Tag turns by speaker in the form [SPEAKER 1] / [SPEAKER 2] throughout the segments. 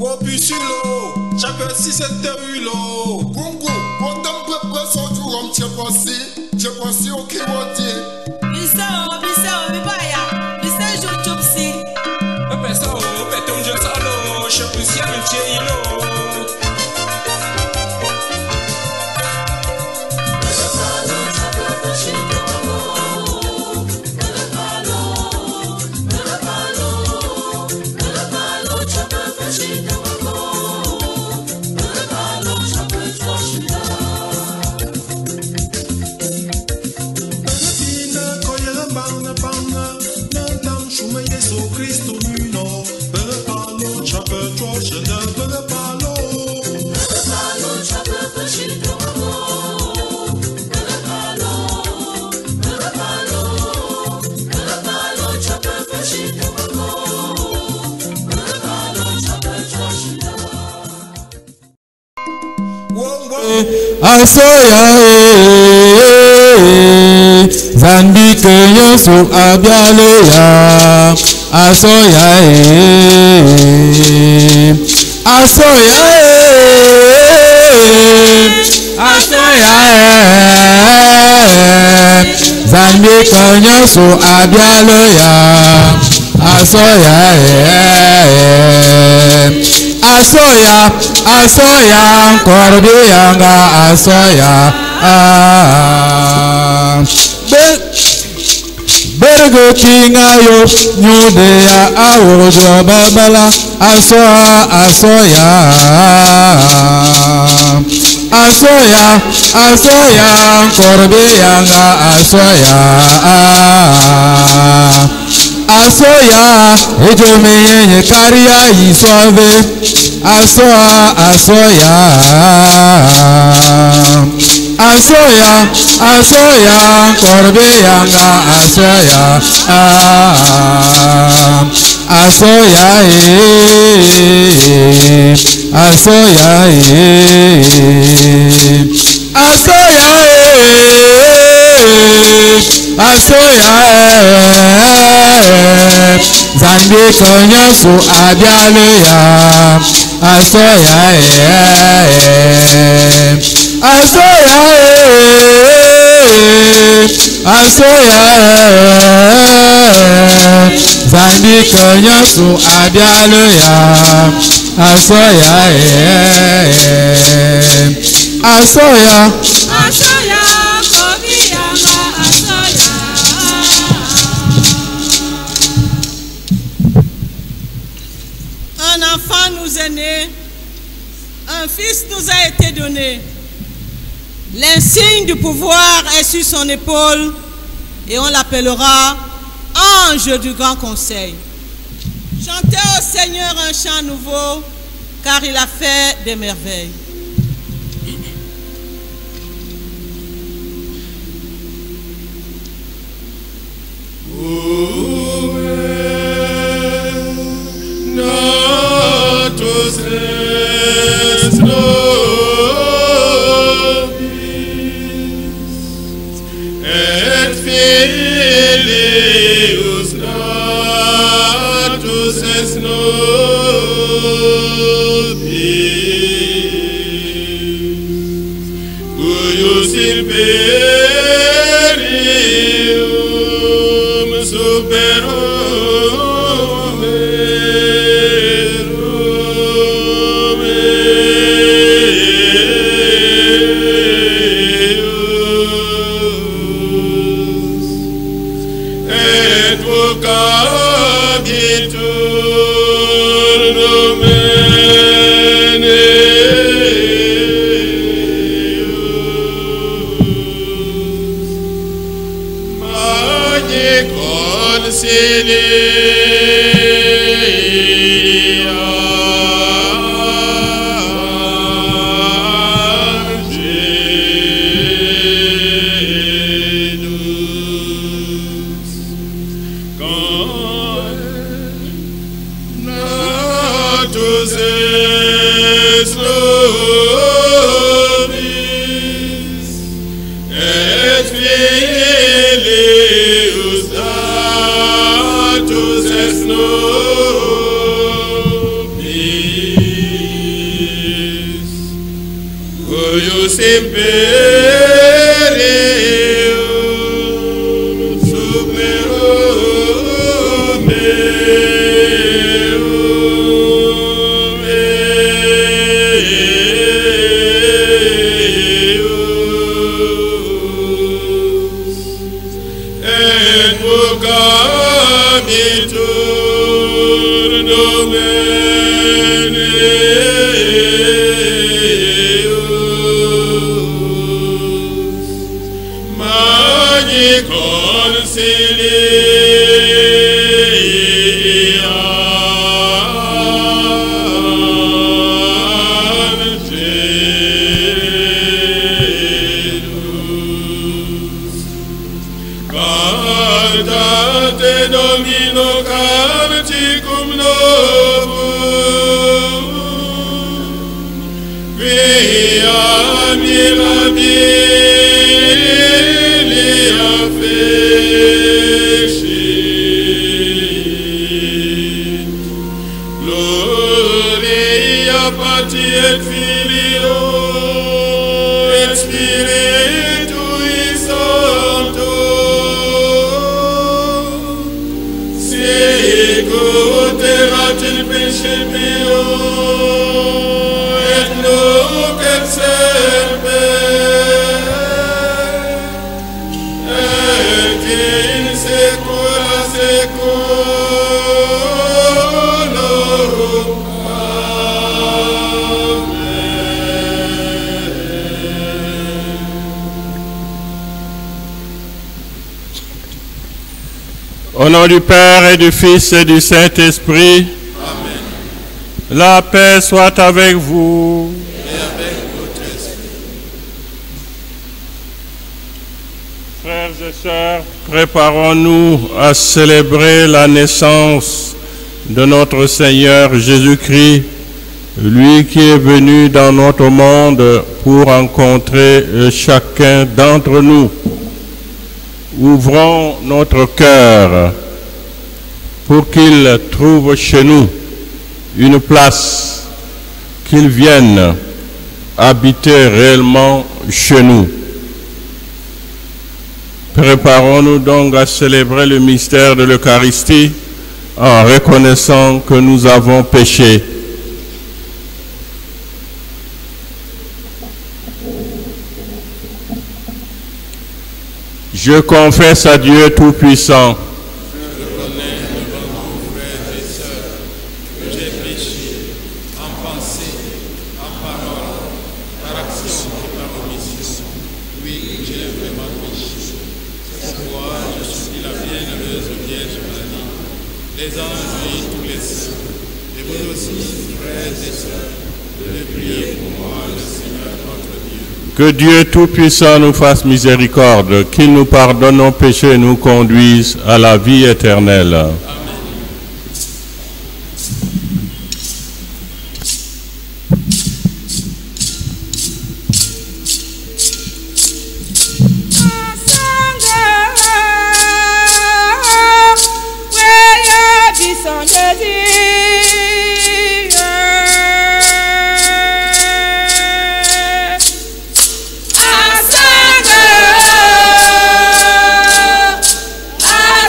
[SPEAKER 1] Popuchulo, chaque si c'était hulo.
[SPEAKER 2] Congo, pendant que pression du rhum, tu es passé au Kiwati.
[SPEAKER 3] Bisa, Bibaya, Bisa, Chopsi.
[SPEAKER 1] Pesa, petum je salo, je peux si un chilo.
[SPEAKER 4] Asoya Zambi kenyo su abialeya Asoya Asoya Zambi kenyo su abialeya Asoya Asoya, Korbianga, Asoya, Bergo Kinga yo, Nudea, Awojo, Babala, Asoya, Korbianga, Asoya, Ejome Karia Isove, Asoya, Korbianga, Zambi konyo su abialeya Asoya Zambi konyo su abialeya Asoya
[SPEAKER 3] Un enfant nous est né, un fils nous a été donné. L'insigne du pouvoir est sur son épaule et on l'appellera ange du grand conseil. Chantez au Seigneur un chant nouveau, car il a fait des merveilles.
[SPEAKER 5] Snow.
[SPEAKER 1] Yo sempre Au nom du Père et du Fils et du Saint-Esprit,
[SPEAKER 2] Amen.
[SPEAKER 1] La paix soit avec vous.
[SPEAKER 2] Et avec votre esprit.
[SPEAKER 1] Frères et sœurs, préparons-nous à célébrer la naissance de notre Seigneur Jésus-Christ, lui qui est venu dans notre monde pour rencontrer chacun d'entre nous. Ouvrons notre cœur pour qu'il trouve chez nous une place, qu'il vienne habiter réellement chez nous. Préparons-nous donc à célébrer le mystère de l'Eucharistie en reconnaissant que nous avons péché. Je confesse à Dieu Tout-Puissant,
[SPEAKER 2] Je reconnais devant mon frère et sœurs que j'ai péché en pensée, en parole, par action et par omission. Oui, j'ai vraiment péché. C'est pourquoi je supplie la bienheureuse Vierge Marie, les anges et tous les saints, et vous aussi, frères et sœurs, de prier pour moi, le Seigneur notre Dieu.
[SPEAKER 1] que Dieu Tout-Puissant nous fasse miséricorde, qu'il nous pardonne nos péchés et nous conduise à la vie éternelle.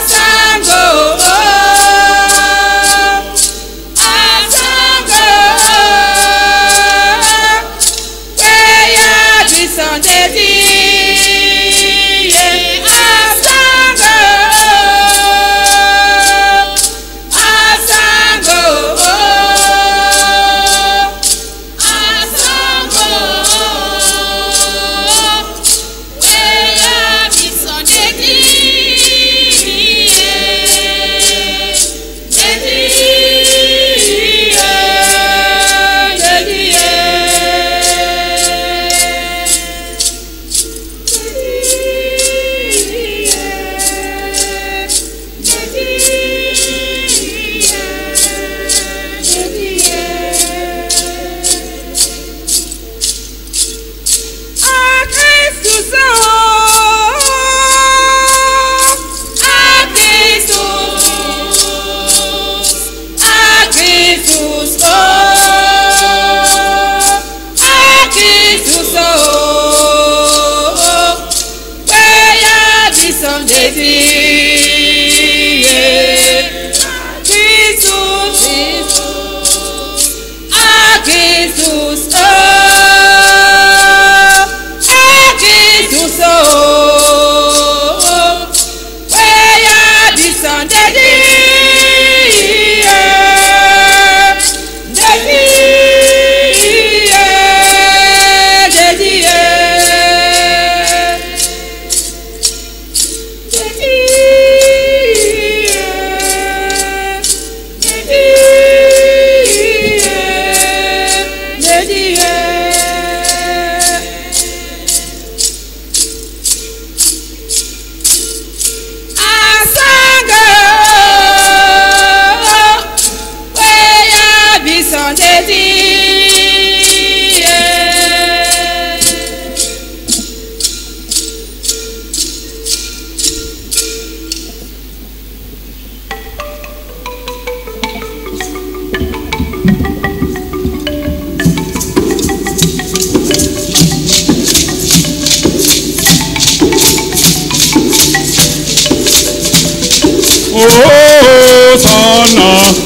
[SPEAKER 3] Asango,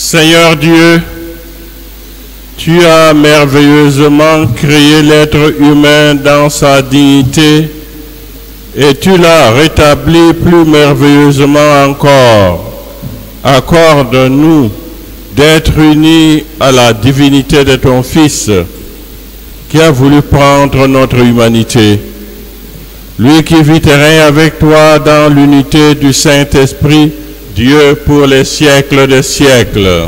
[SPEAKER 1] Seigneur Dieu, tu as merveilleusement créé l'être humain dans sa dignité et tu l'as rétabli plus merveilleusement encore. Accorde-nous d'être unis à la divinité de ton Fils qui a voulu prendre notre humanité. Lui qui vit et règne avec toi dans l'unité du Saint-Esprit, Dieu pour les siècles des siècles.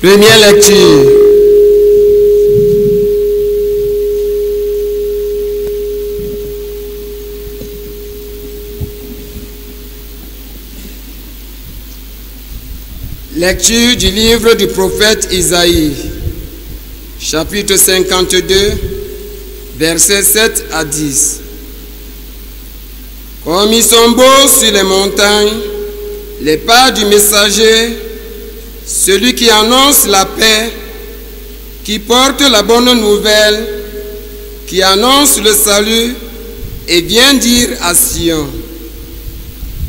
[SPEAKER 6] Première lecture. Lecture du livre du prophète Isaïe, chapitre 52, versets 7 à 10. Comme ils sont beaux sur les montagnes, les pas du messager, celui qui annonce la paix, qui porte la bonne nouvelle, qui annonce le salut et vient dire à Sion,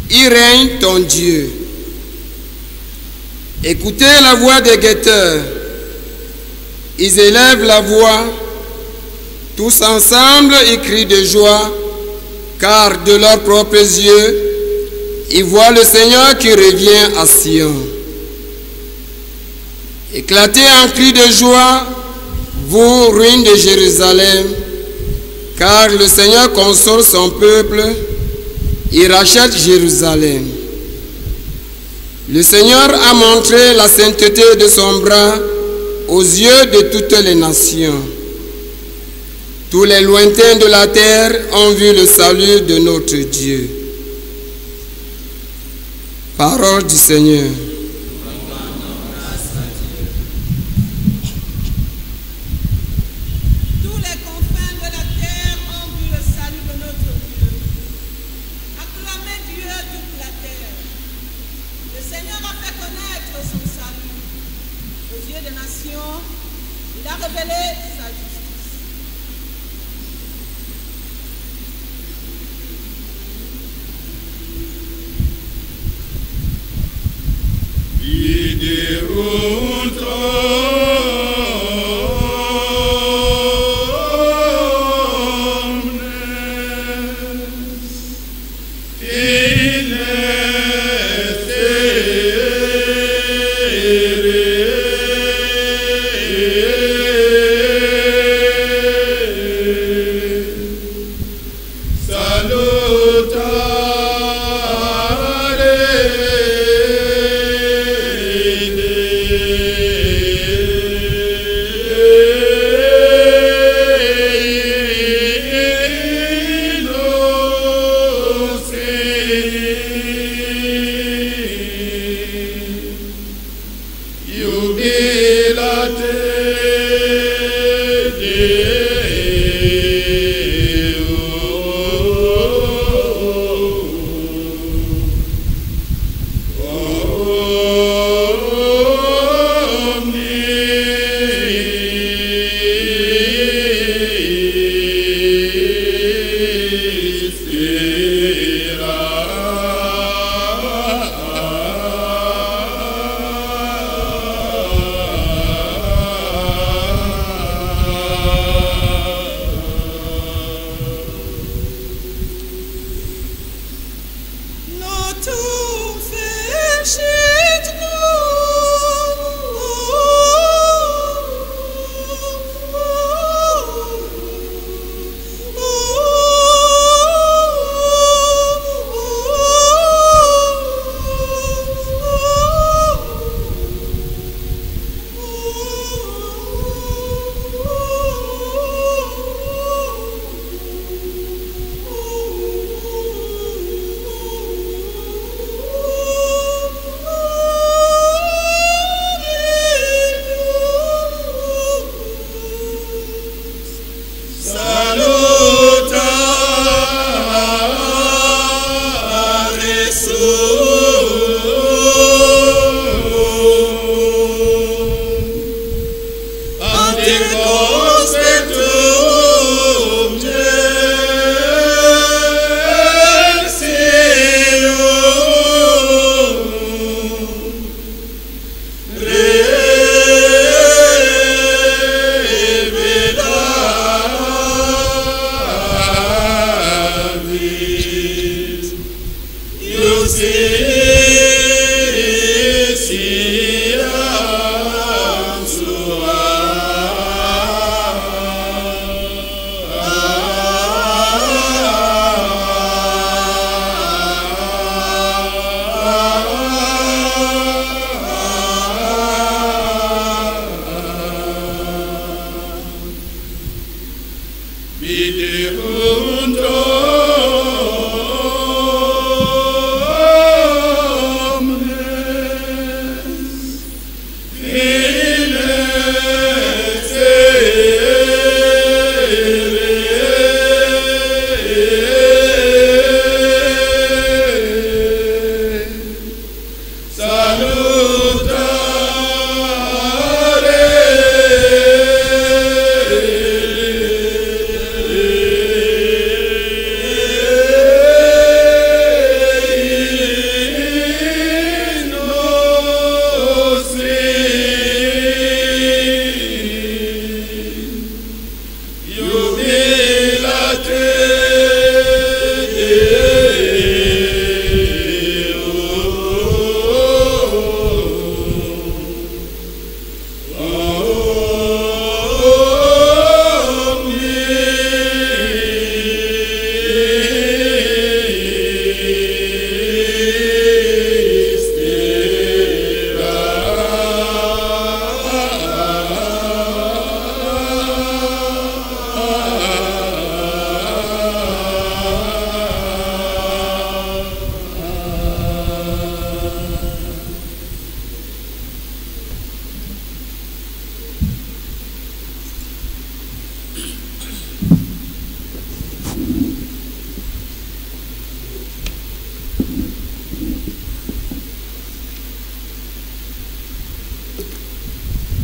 [SPEAKER 6] il règne ton Dieu. Écoutez la voix des guetteurs, ils élèvent la voix, tous ensemble ils crient de joie, car de leurs propres yeux, ils voient le Seigneur qui revient à Sion. Éclatez en cris de joie, vous ruines de Jérusalem, car le Seigneur console son peuple, il rachète Jérusalem. Le Seigneur a montré la sainteté de son bras aux yeux de toutes les nations. Tous les lointains de la terre ont vu le salut de notre Dieu. Parole du Seigneur.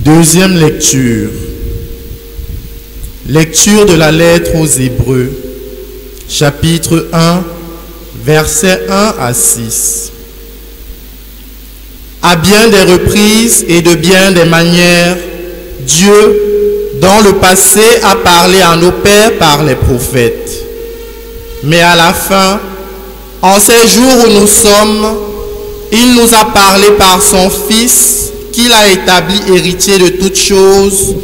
[SPEAKER 7] Deuxième lecture. Lecture de la lettre aux Hébreux, chapitre 1, versets 1 à 6. À bien des reprises et de bien des manières, Dieu, dans le passé, a parlé à nos pères par les prophètes. Mais à la fin, en ces jours où nous sommes, il nous a parlé par son Fils, qu'il a établi héritier de toutes choses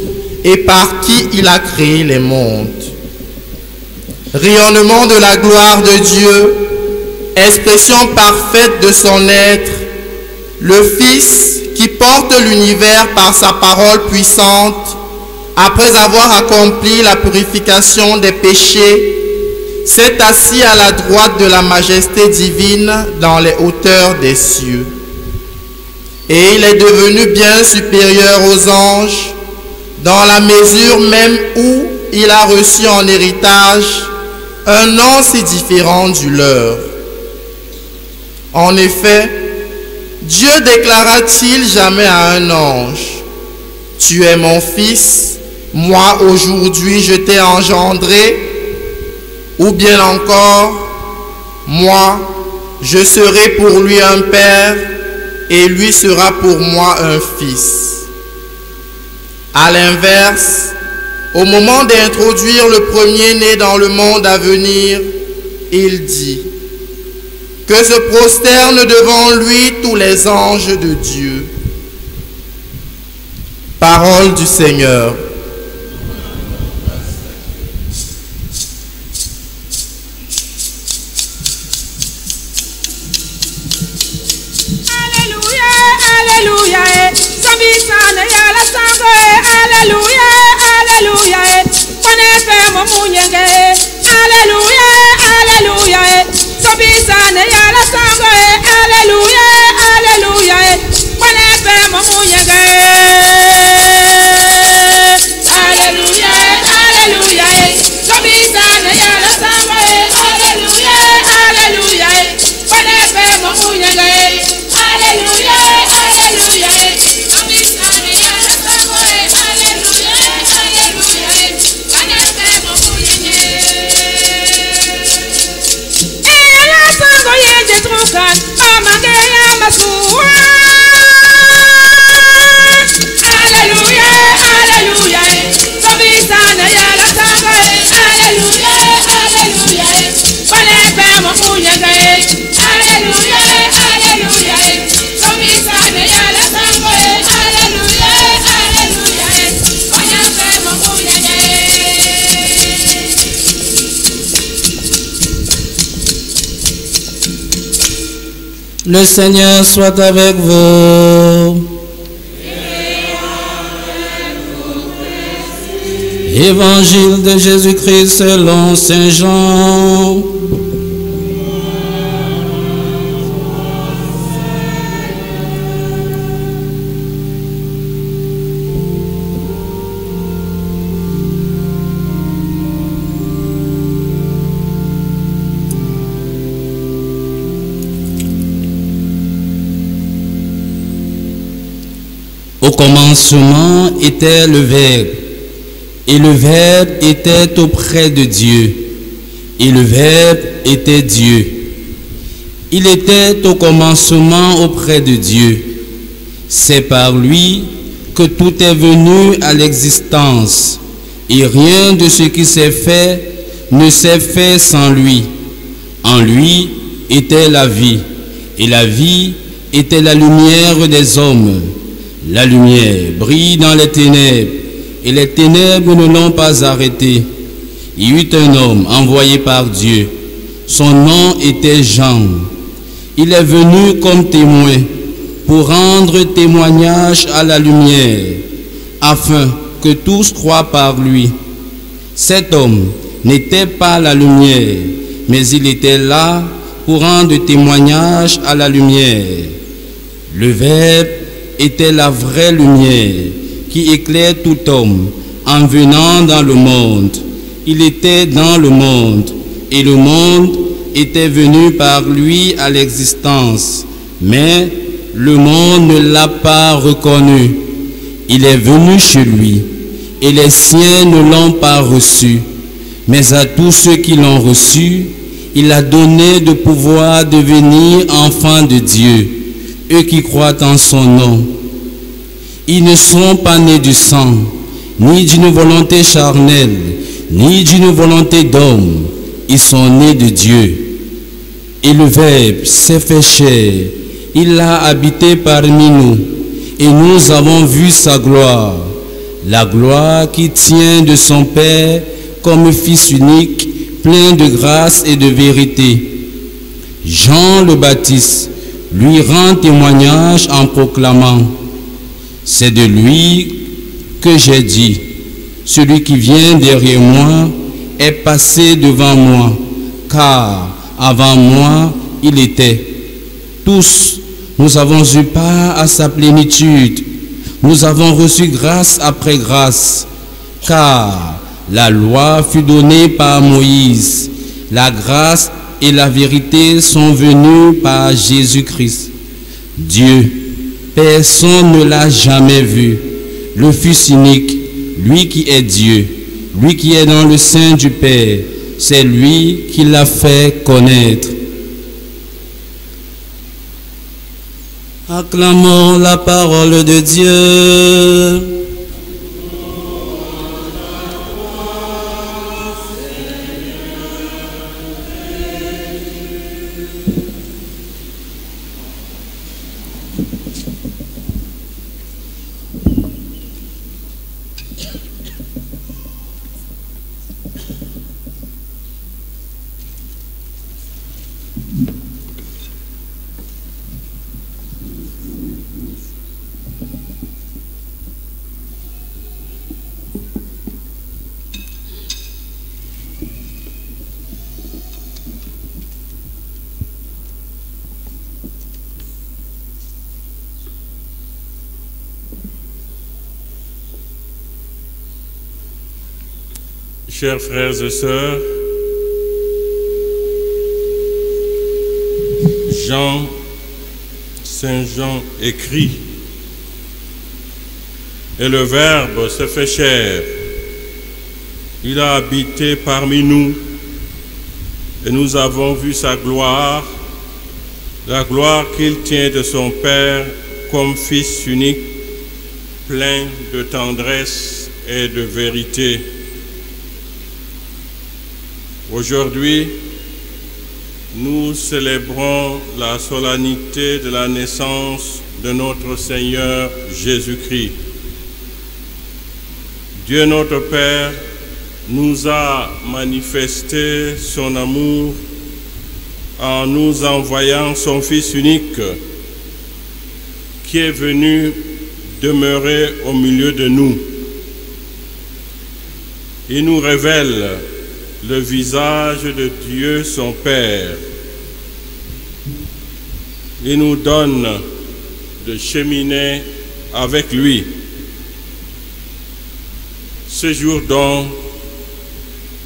[SPEAKER 7] et par qui il a créé les mondes. Rayonnement de la gloire de Dieu, expression parfaite de son être, le Fils qui porte l'univers par sa parole puissante, après avoir accompli la purification des péchés, s'est assis à la droite de la majesté divine dans les hauteurs des cieux. Et il est devenu bien supérieur aux anges, dans la mesure même où il a reçu en héritage un nom si différent du leur. En effet, Dieu déclara-t-il jamais à un ange, « Tu es mon fils, moi aujourd'hui je t'ai engendré » ou bien encore, « Moi, je serai pour lui un père, et lui sera pour moi un fils. » À l'inverse, au moment d'introduire le premier-né dans le monde à venir, il dit que se prosternent devant lui tous les anges de Dieu. Parole du Seigneur.
[SPEAKER 8] Alléluia, Sambisane ya la sango, Alléluia, Alléluia, Konefe momunyenge, Alléluia, Alléluia, Sambisane ya la sango, Alléluia, Alléluia, Konefe momunyenge, Alléluia, Alléluia, Sambisane ya la sango, Alléluia, Alléluia, Konefe momunyenge. Alléluia, Alléluia,
[SPEAKER 9] Le Seigneur soit avec vous. Évangile de Jésus-Christ selon Saint Jean. Au commencement était le Verbe, et le Verbe était auprès de Dieu, et le Verbe était Dieu. Il était au commencement auprès de Dieu. C'est par lui que tout est venu à l'existence, et rien de ce qui s'est fait ne s'est fait sans lui. En lui était la vie, et la vie était la lumière des hommes. La lumière brille dans les ténèbres, et les ténèbres ne l'ont pas arrêté. Il y eut un homme envoyé par Dieu. Son nom était Jean. Il est venu comme témoin pour rendre témoignage à la lumière, afin que tous croient par lui. Cet homme n'était pas la lumière, mais il était là pour rendre témoignage à la lumière. Le Verbe était la vraie lumière qui éclaire tout homme en venant dans le monde. Il était dans le monde, et le monde était venu par lui à l'existence, mais le monde ne l'a pas reconnu. Il est venu chez lui, et les siens ne l'ont pas reçu. Mais à tous ceux qui l'ont reçu, il a donné de pouvoir devenir enfants de Dieu, eux qui croient en son nom. Ils ne sont pas nés du sang, ni d'une volonté charnelle, ni d'une volonté d'homme. Ils sont nés de Dieu. Et le Verbe s'est fait chair. Il a habité parmi nous, et nous avons vu sa gloire, la gloire qui tient de son Père comme Fils unique, plein de grâce et de vérité. Jean le Baptiste lui rend témoignage en proclamant: c'est de lui que j'ai dit, celui qui vient derrière moi est passé devant moi, car avant moi il était. Tous, nous avons eu part à sa plénitude, nous avons reçu grâce après grâce, car la loi fut donnée par Moïse, la grâce et la vérité sont venues par Jésus-Christ. Dieu, personne ne l'a jamais vu, le Fils unique, lui qui est Dieu, lui qui est dans le sein du Père, c'est lui qui l'a fait connaître. Acclamons la parole de Dieu.
[SPEAKER 1] Chers frères et sœurs, Saint Jean écrit: et le Verbe s'est fait chair, il a habité parmi nous, et nous avons vu sa gloire, la gloire qu'il tient de son Père comme Fils unique, plein de tendresse et de vérité. Aujourd'hui, nous célébrons la solennité de la naissance de notre Seigneur Jésus-Christ. Dieu notre Père nous a manifesté son amour en nous envoyant son Fils unique qui est venu demeurer au milieu de nous. Il nous révèle le visage de Dieu son Père. Il nous donne de cheminer avec lui. Ce jour donc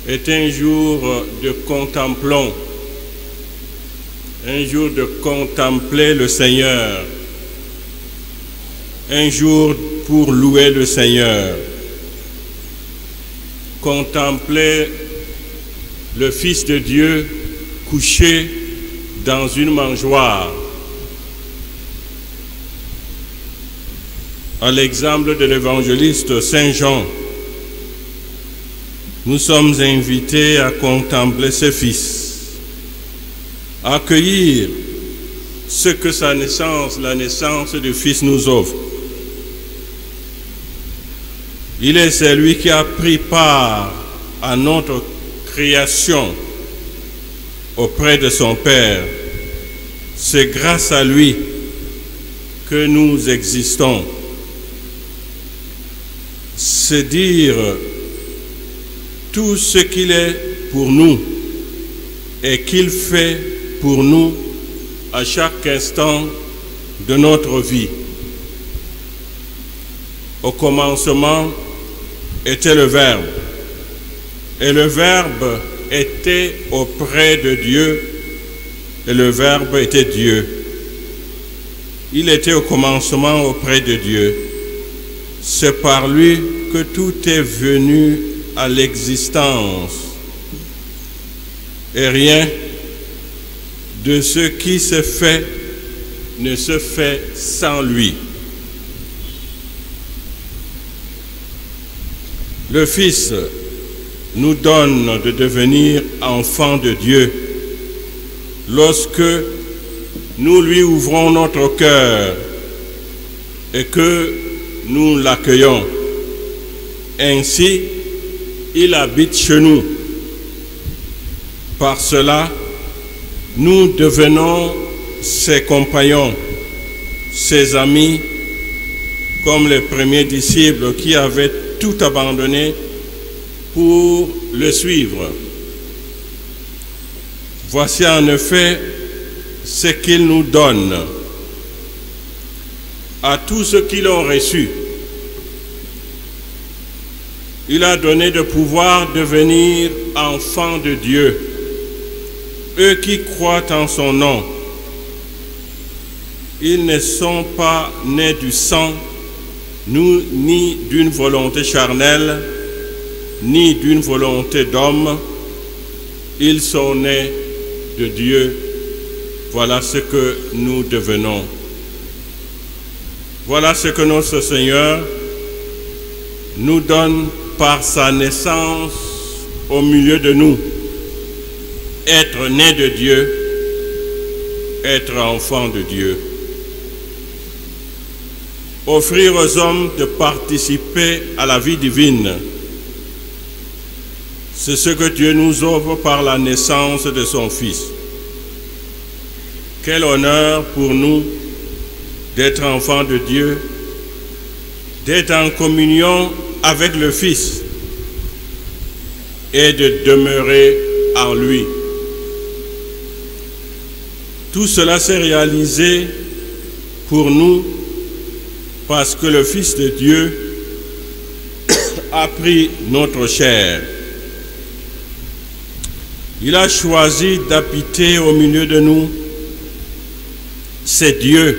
[SPEAKER 1] est un jour de contemplons, un jour de contempler le Seigneur, un jour pour louer le Seigneur. Contempler le Fils de Dieu couché dans une mangeoire. À l'exemple de l'évangéliste Saint Jean, nous sommes invités à contempler ce Fils, à accueillir ce que sa naissance, la naissance du Fils nous offre. Il est celui qui a pris part à notre création auprès de son Père. C'est grâce à lui que nous existons. C'est dire tout ce qu'il est pour nous et qu'il fait pour nous à chaque instant de notre vie. Au commencement était le Verbe, et le Verbe était auprès de Dieu, et le Verbe était Dieu. Il était au commencement auprès de Dieu. C'est par lui que tout est venu à l'existence, et rien de ce qui se fait ne se fait sans lui. Le Fils nous donne de devenir enfants de Dieu lorsque nous lui ouvrons notre cœur et que nous l'accueillons. Ainsi, il habite chez nous. Par cela, nous devenons ses compagnons, ses amis, comme les premiers disciples qui avaient tout abandonné pour le suivre. Voici en effet ce qu'il nous donne à tous ceux qui l'ont reçu. Il a donné de pouvoir devenir enfants de Dieu, eux qui croient en son nom. Ils ne sont pas nés du sang, ni d'une volonté charnelle, ni d'une volonté d'homme. Ils sont nés de Dieu. Voilà ce que nous devenons. Voilà ce que notre Seigneur nous donne par sa naissance au milieu de nous. Être né de Dieu, être enfant de Dieu. Offrir aux hommes de participer à la vie divine. C'est ce que Dieu nous offre par la naissance de son Fils. Quel honneur pour nous d'être enfants de Dieu, d'être en communion avec le Fils et de demeurer en lui. Tout cela s'est réalisé pour nous parce que le Fils de Dieu a pris notre chair. Il a choisi d'habiter au milieu de nous. C'est Dieu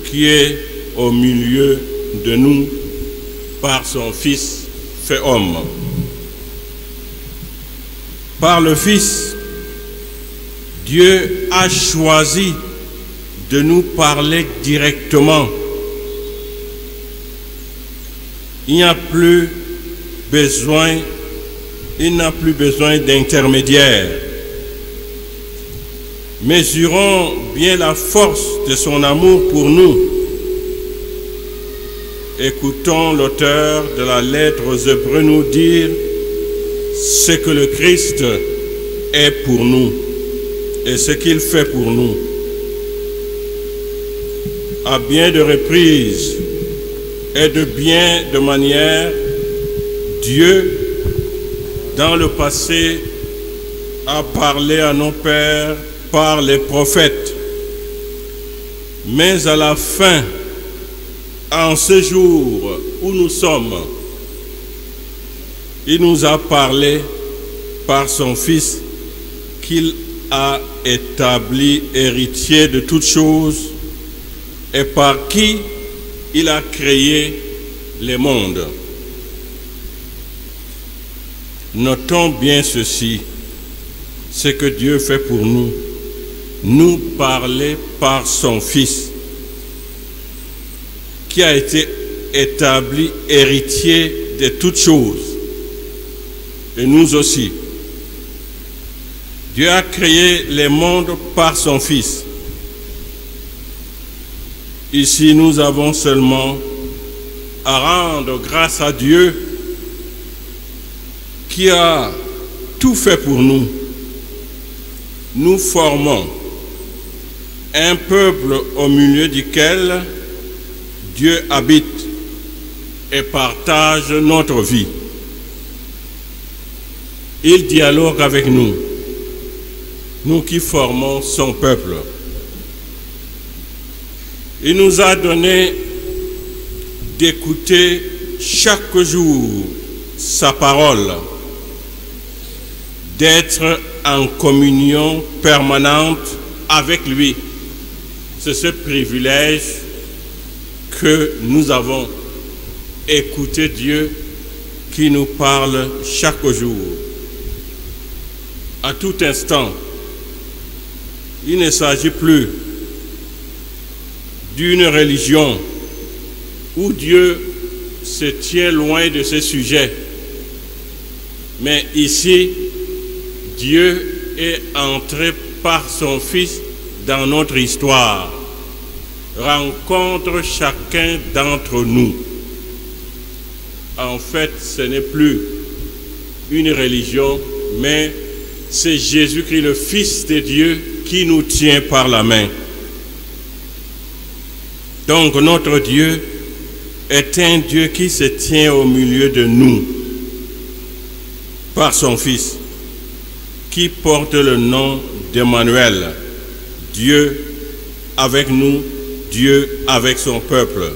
[SPEAKER 1] qui est au milieu de nous par son Fils fait homme. Par le Fils, Dieu a choisi de nous parler directement. Il n'a plus besoin d'intermédiaire. Mesurons bien la force de son amour pour nous. Écoutons l'auteur de la lettre aux Hébreux nous dire ce que le Christ est pour nous et ce qu'il fait pour nous. À bien de reprises et de bien de manières, Dieu, dans le passé, a parlé à nos pères par les prophètes. Mais à la fin, en ce jour où nous sommes, il nous a parlé par son Fils qu'il a établi héritier de toutes choses et par qui il a créé les mondes. Notons bien ceci, ce que Dieu fait pour nous, nous parler par son Fils, qui a été établi héritier de toutes choses, et nous aussi. Dieu a créé les mondes par son Fils. Ici, nous avons seulement à rendre grâce à Dieu qui a tout fait pour nous. Nous formons un peuple au milieu duquel Dieu habite et partage notre vie. Il dialogue avec nous, nous qui formons son peuple. Il nous a donné d'écouter chaque jour sa parole, d'être en communion permanente avec lui. C'est ce privilège que nous avons. Écouter Dieu qui nous parle chaque jour. À tout instant, il ne s'agit plus d'une religion où Dieu se tient loin de ces sujets. Mais ici, Dieu est entré par son Fils dans notre histoire, rencontre chacun d'entre nous. En fait, ce n'est plus une religion, mais c'est Jésus-Christ, le Fils de Dieu, qui nous tient par la main. Donc notre Dieu est un Dieu qui se tient au milieu de nous par son Fils, qui porte le nom d'Emmanuel, Dieu avec nous, Dieu avec son peuple.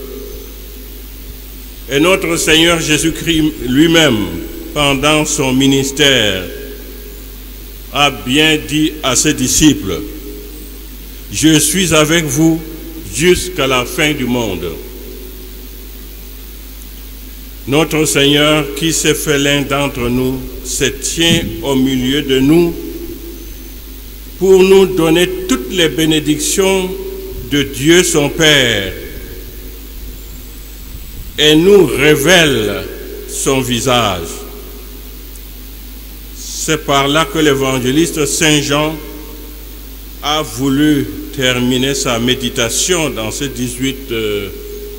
[SPEAKER 1] Et notre Seigneur Jésus-Christ lui-même, pendant son ministère, a bien dit à ses disciples, « Je suis avec vous jusqu'à la fin du monde. » Notre Seigneur, qui s'est fait l'un d'entre nous, se tient au milieu de nous pour nous donner toutes les bénédictions de Dieu son Père et nous révèle son visage. C'est par là que l'évangéliste Saint Jean a voulu terminer sa méditation dans ces 18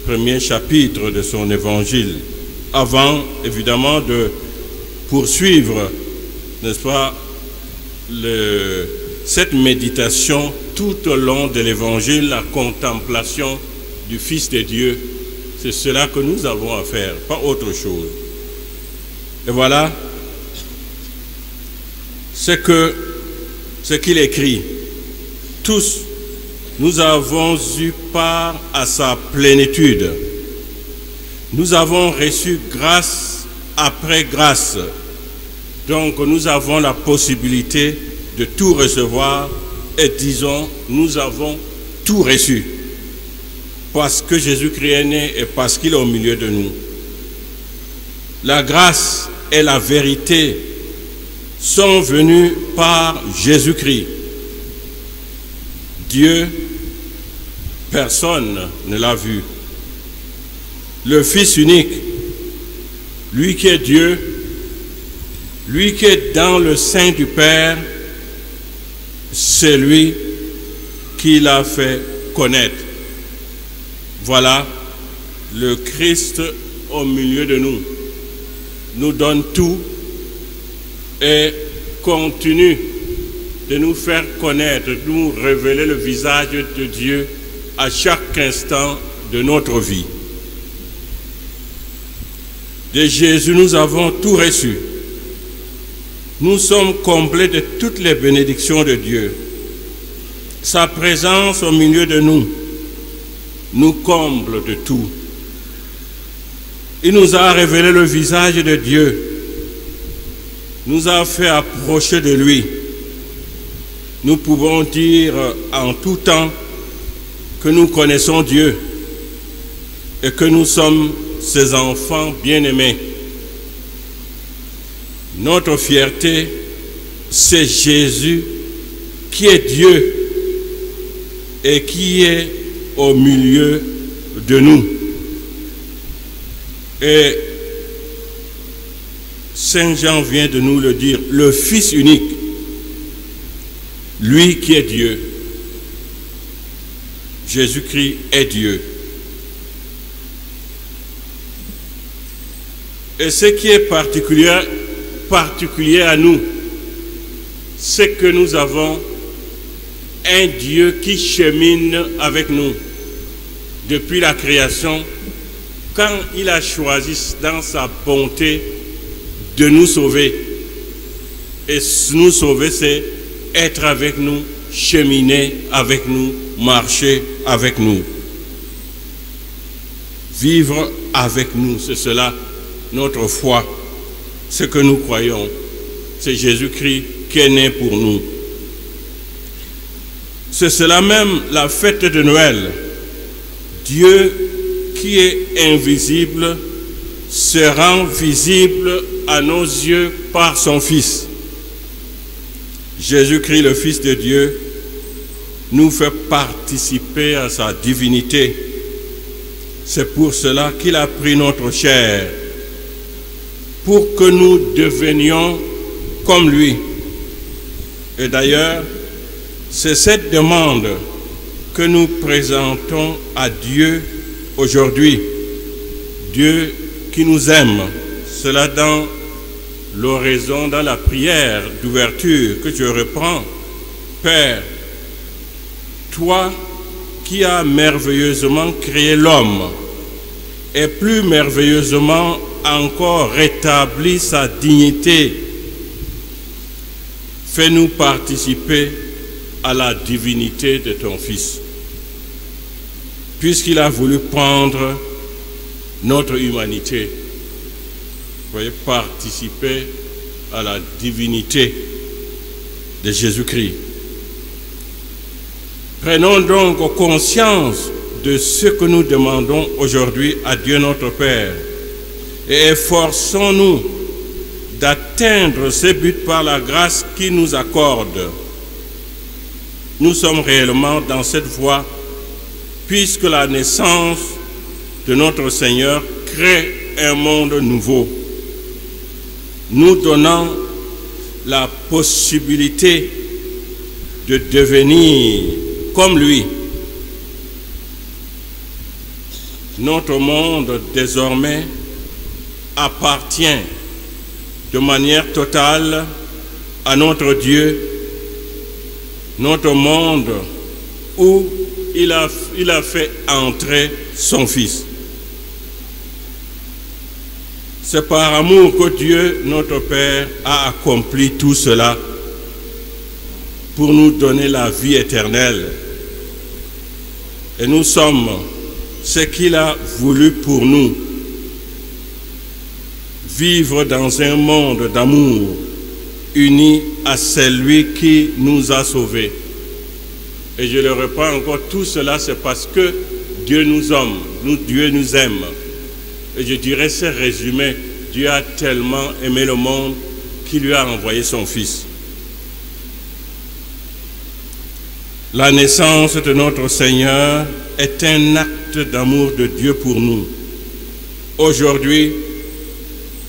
[SPEAKER 1] premiers chapitres de son évangile, avant évidemment de poursuivre, n'est-ce pas, cette méditation tout au long de l'évangile, la contemplation du Fils de Dieu. C'est cela que nous avons à faire, pas autre chose. Et voilà ce qu'il écrit. Tous, nous avons eu part à sa plénitude. Nous avons reçu grâce après grâce. Donc nous avons la possibilité de tout recevoir et disons, nous avons tout reçu. Parce que Jésus-Christ est né et parce qu'il est au milieu de nous. La grâce et la vérité sont venues par Jésus-Christ. Dieu, personne ne l'a vu. Le Fils unique, lui qui est Dieu, lui qui est dans le sein du Père, c'est lui qui l'a fait connaître. Voilà, le Christ au milieu de nous nous donne tout et continue de nous faire connaître, de nous révéler le visage de Dieu à chaque instant de notre vie. De Jésus, nous avons tout reçu. Nous sommes comblés de toutes les bénédictions de Dieu. Sa présence au milieu de nous nous comble de tout. Il nous a révélé le visage de Dieu, nous a fait approcher de lui. Nous pouvons dire en tout temps que nous connaissons Dieu et que nous sommes ses enfants bien-aimés. Notre fierté, c'est Jésus qui est Dieu et qui est au milieu de nous. Et Saint Jean vient de nous le dire, le Fils unique, lui qui est Dieu. Jésus-Christ est Dieu. Et ce qui est particulier à nous, c'est que nous avons un Dieu qui chemine avec nous depuis la création, quand il a choisi dans sa bonté de nous sauver. Et nous sauver, c'est être avec nous, cheminer avec nous, marcher avec nous. Vivre avec nous, c'est cela notre foi. Ce que nous croyons, c'est Jésus-Christ qui est né pour nous. C'est cela même la fête de Noël. Dieu qui est invisible se rend visible à nos yeux par son Fils. Jésus-Christ, le Fils de Dieu, nous fait participer à sa divinité. C'est pour cela qu'il a pris notre chair, pour que nous devenions comme lui. Et d'ailleurs, c'est cette demande que nous présentons à Dieu aujourd'hui. Dieu qui nous aime. Cela dans l'oraison, dans la prière d'ouverture que je reprends. Père, toi qui as merveilleusement créé l'homme et plus merveilleusement encore rétabli sa dignité, fais-nous participer à la divinité de ton Fils, puisqu'il a voulu prendre notre humanité. Vous voyez, participer à la divinité de Jésus-Christ. Prenons donc conscience de ce que nous demandons aujourd'hui à Dieu notre Père et efforçons-nous d'atteindre ce but par la grâce qu'il nous accorde. Nous sommes réellement dans cette voie, puisque la naissance de notre Seigneur crée un monde nouveau, nous donnant la possibilité de devenir comme lui. Notre monde désormais appartient de manière totale à notre Dieu, notre monde où il a fait entrer son Fils. C'est par amour que Dieu, notre Père, a accompli tout cela pour nous donner la vie éternelle. Et nous sommes ce qu'il a voulu pour nous. Vivre dans un monde d'amour uni à celui qui nous a sauvés. Et je le reprends encore, tout cela c'est parce que Dieu nous aime, Dieu nous aime. Et je dirais, c'est résumé, Dieu a tellement aimé le monde qu'il lui a envoyé son Fils. La naissance de notre Seigneur est un acte d'amour de Dieu pour nous. Aujourd'hui,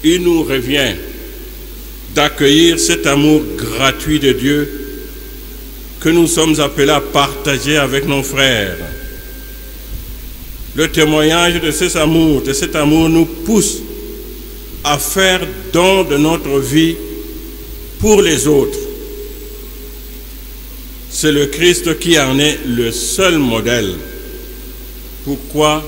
[SPEAKER 1] il nous revient d'accueillir cet amour gratuit de Dieu que nous sommes appelés à partager avec nos frères. Le témoignage de cet amour nous pousse à faire don de notre vie pour les autres. C'est le Christ qui en est le seul modèle. Pourquoi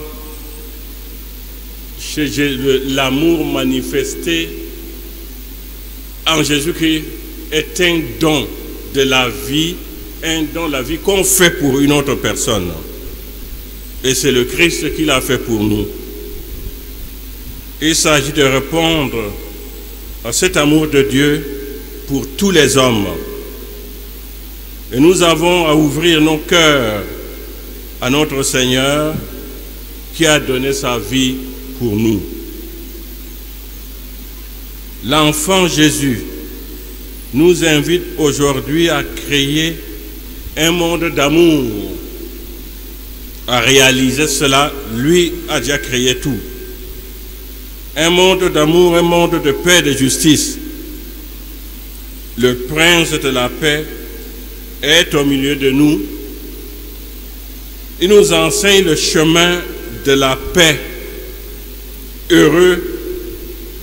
[SPEAKER 1] l'amour manifesté en Jésus-Christ est un don de la vie, un don de la vie qu'on fait pour une autre personne. Et c'est le Christ qui l'a fait pour nous. Il s'agit de répondre à cet amour de Dieu pour tous les hommes. Et nous avons à ouvrir nos cœurs à notre Seigneur qui a donné sa vie pour nous. L'enfant Jésus nous invite aujourd'hui à créer un monde d'amour. À réaliser cela, lui a déjà créé tout. Un monde d'amour, un monde de paix et de justice. Le prince de la paix est au milieu de nous. Il nous enseigne le chemin de la paix. Heureux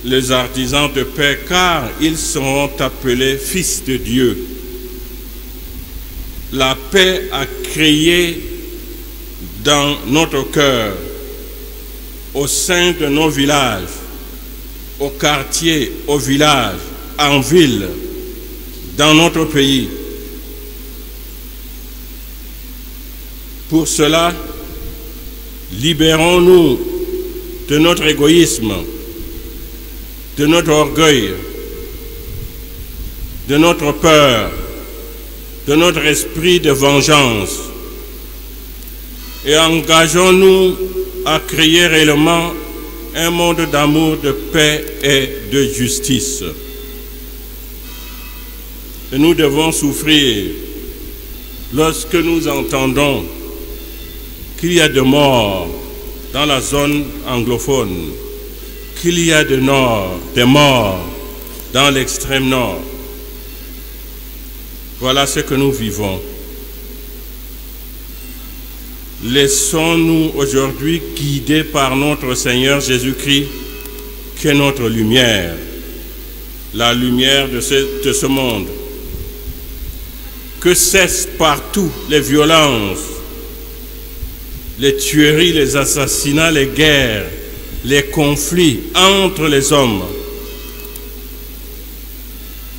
[SPEAKER 1] les artisans de paix, car ils seront appelés fils de Dieu. La paix a créé dans notre cœur, au sein de nos villages, au quartier, au village, en ville, dans notre pays. Pour cela, libérons-nous de notre égoïsme, de notre orgueil, de notre peur, de notre esprit de vengeance et engageons-nous à créer réellement un monde d'amour, de paix et de justice. Et nous devons souffrir lorsque nous entendons qu'il y a des morts dans la zone anglophone, qu'il y a des morts dans l'extrême nord. Voilà ce que nous vivons. Laissons-nous aujourd'hui guider par notre Seigneur Jésus-Christ, qui est notre lumière, la lumière de ce monde. Que cessent partout les violences, les tueries, les assassinats, les guerres, les conflits entre les hommes.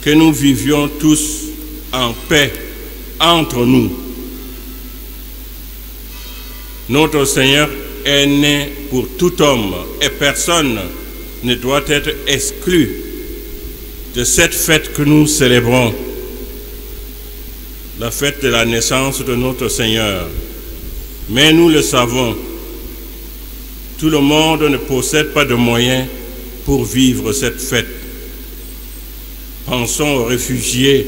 [SPEAKER 1] Que nous vivions tous en paix entre nous. Notre Seigneur est né pour tout homme et personne ne doit être exclu de cette fête que nous célébrons, la fête de la naissance de notre Seigneur. Mais nous le savons, tout le monde ne possède pas de moyens pour vivre cette fête. Pensons aux réfugiés,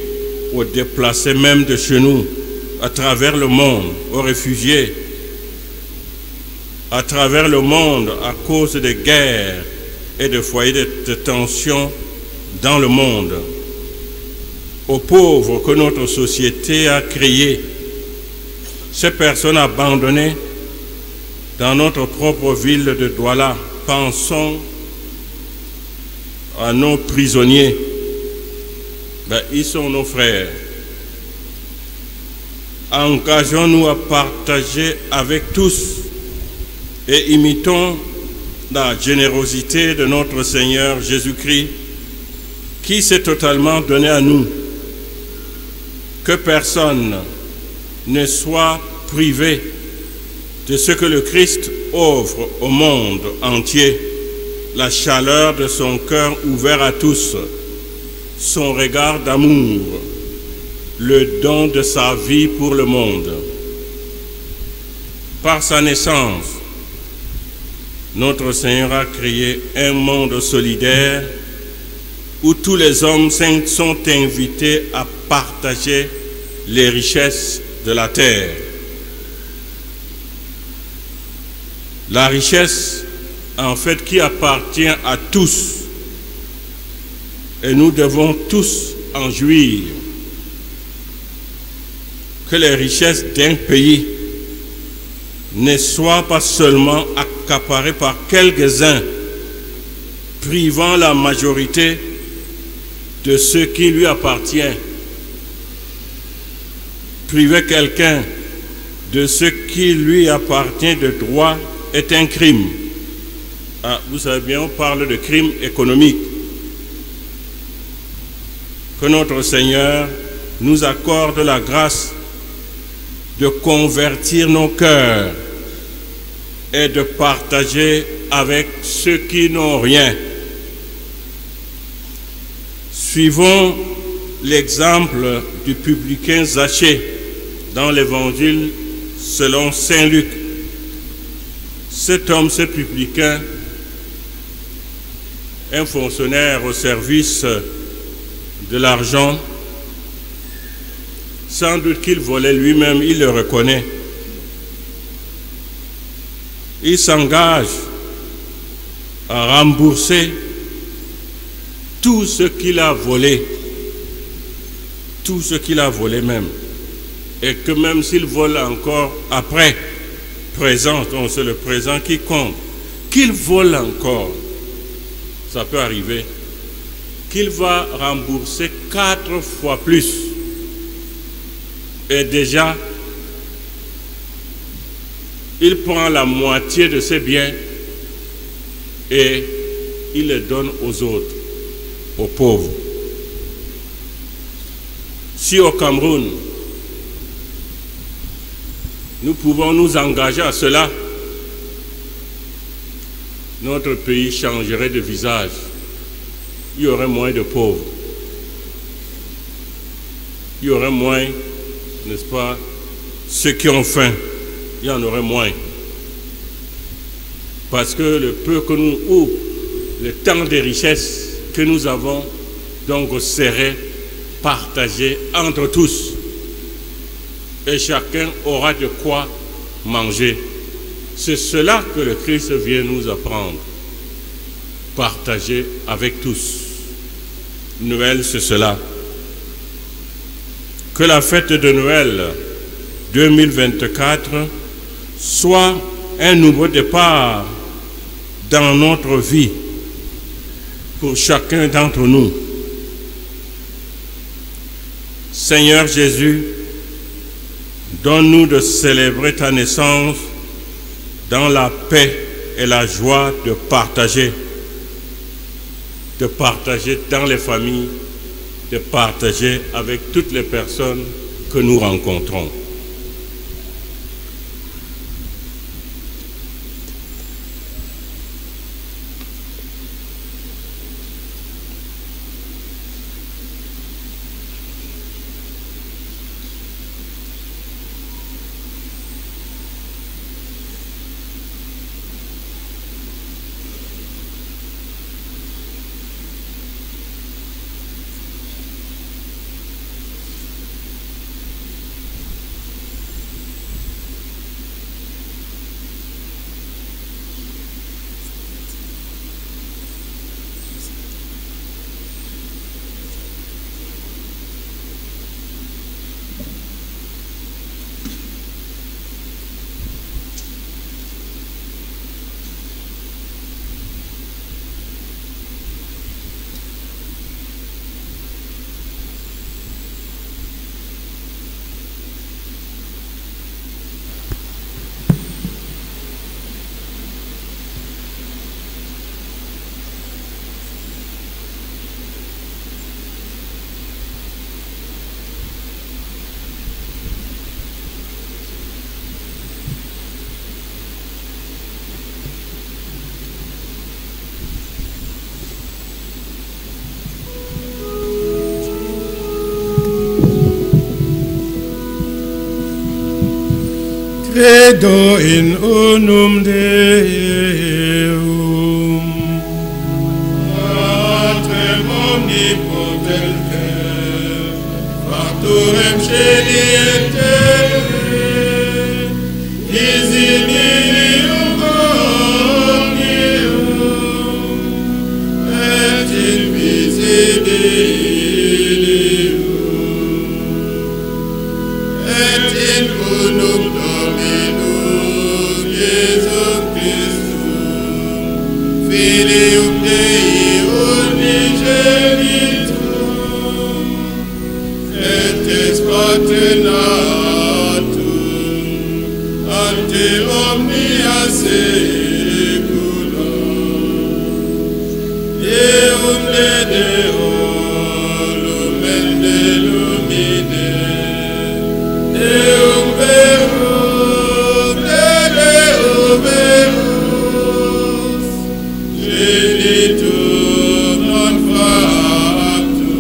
[SPEAKER 1] aux déplacés même de chez nous, à travers le monde, aux réfugiés, à travers le monde à cause des guerres et de foyers de tension dans le monde, aux pauvres que notre société a créés, ces personnes abandonnées dans notre propre ville de Douala. Pensons à nos prisonniers. Ils sont nos frères. Engageons-nous à partager avec tous et imitons la générosité de notre Seigneur Jésus-Christ qui s'est totalement donné à nous. Que personne ne soit privé de ce que le Christ offre au monde entier, la chaleur de son cœur ouvert à tous, son regard d'amour, le don de sa vie pour le monde. Par sa naissance, notre Seigneur a créé un monde solidaire où tous les hommes sont invités à partager les richesses de la terre. La richesse, en fait, qui appartient à tous. Et nous devons tous en jouir. Que les richesses d'un pays ne soient pas seulement accaparées par quelques-uns, privant la majorité de ce qui lui appartient. Priver quelqu'un de ce qui lui appartient de droit est un crime. Vous savez bien, on parle de crime économique. Que notre Seigneur nous accorde la grâce de convertir nos cœurs et de partager avec ceux qui n'ont rien. Suivons l'exemple du publicain Zachée dans l'évangile selon saint Luc. Cet homme, ce publicain, un fonctionnaire au service de l'argent, sans doute qu'il volait lui-même, il le reconnaît. Il s'engage à rembourser tout ce qu'il a volé, tout ce qu'il a volé même. Et que même s'il vole encore après, présent, donc c'est le présent qui compte, qu'il vole encore, ça peut arriver, qu'il va rembourser 4 fois plus. Et déjà, il prend la moitié de ses biens et il les donne aux autres, aux pauvres. Si au Cameroun, nous pouvons nous engager à cela, notre pays changerait de visage. Il y aurait moins de pauvres. Il y aurait moins, n'est-ce pas, ceux qui ont faim, il y en aurait moins. Parce que le peu que nous, ou le temps des richesses que nous avons, donc serait partagé entre tous. Et chacun aura de quoi manger. C'est cela que le Christ vient nous apprendre. Partager avec tous. Noël, c'est cela. Que la fête de Noël 2024 soit un nouveau départ dans notre vie pour chacun d'entre nous. Seigneur Jésus, donne-nous de célébrer ta naissance dans la paix et la joie de partager dans les familles, de partager avec toutes les personnes que nous rencontrons.
[SPEAKER 10] Credo in unum Deum, Patrem omnipotentem, Factorem Celi et terrae, Isimilium omnium, et invisibilium, et in unum Dominum Iesum Christum, Filium Dei unigenitum, et ex Pater natum, ante omnia saecula, Deum de Deo, lumen de lumine, Deum verum de Deo verus, genitum non factum,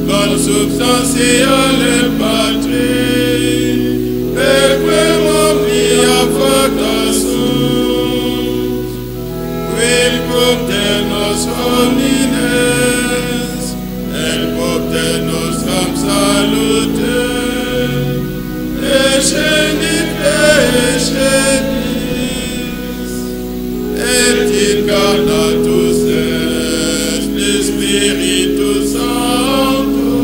[SPEAKER 10] consubstantialem Patri, perquem omnia facta sunt, quim cum ternos Dios homines, el pop de nostram salute, escendit, et incarnatus est Spiritus Sancto,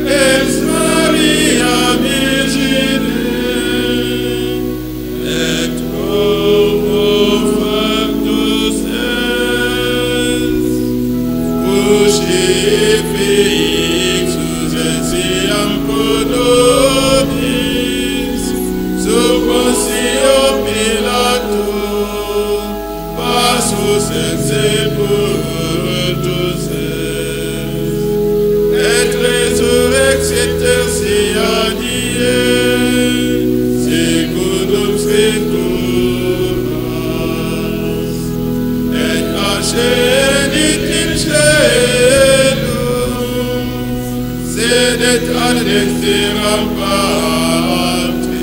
[SPEAKER 10] ex Maria Virgine, et homo factus est, crucifixus etiam conobis, sub Pontio Pilato, passus ex sepultus est, et resurrexit tertia die, secundum Scripturas, et ascendit in caelum, sedet ad dexteram Patris,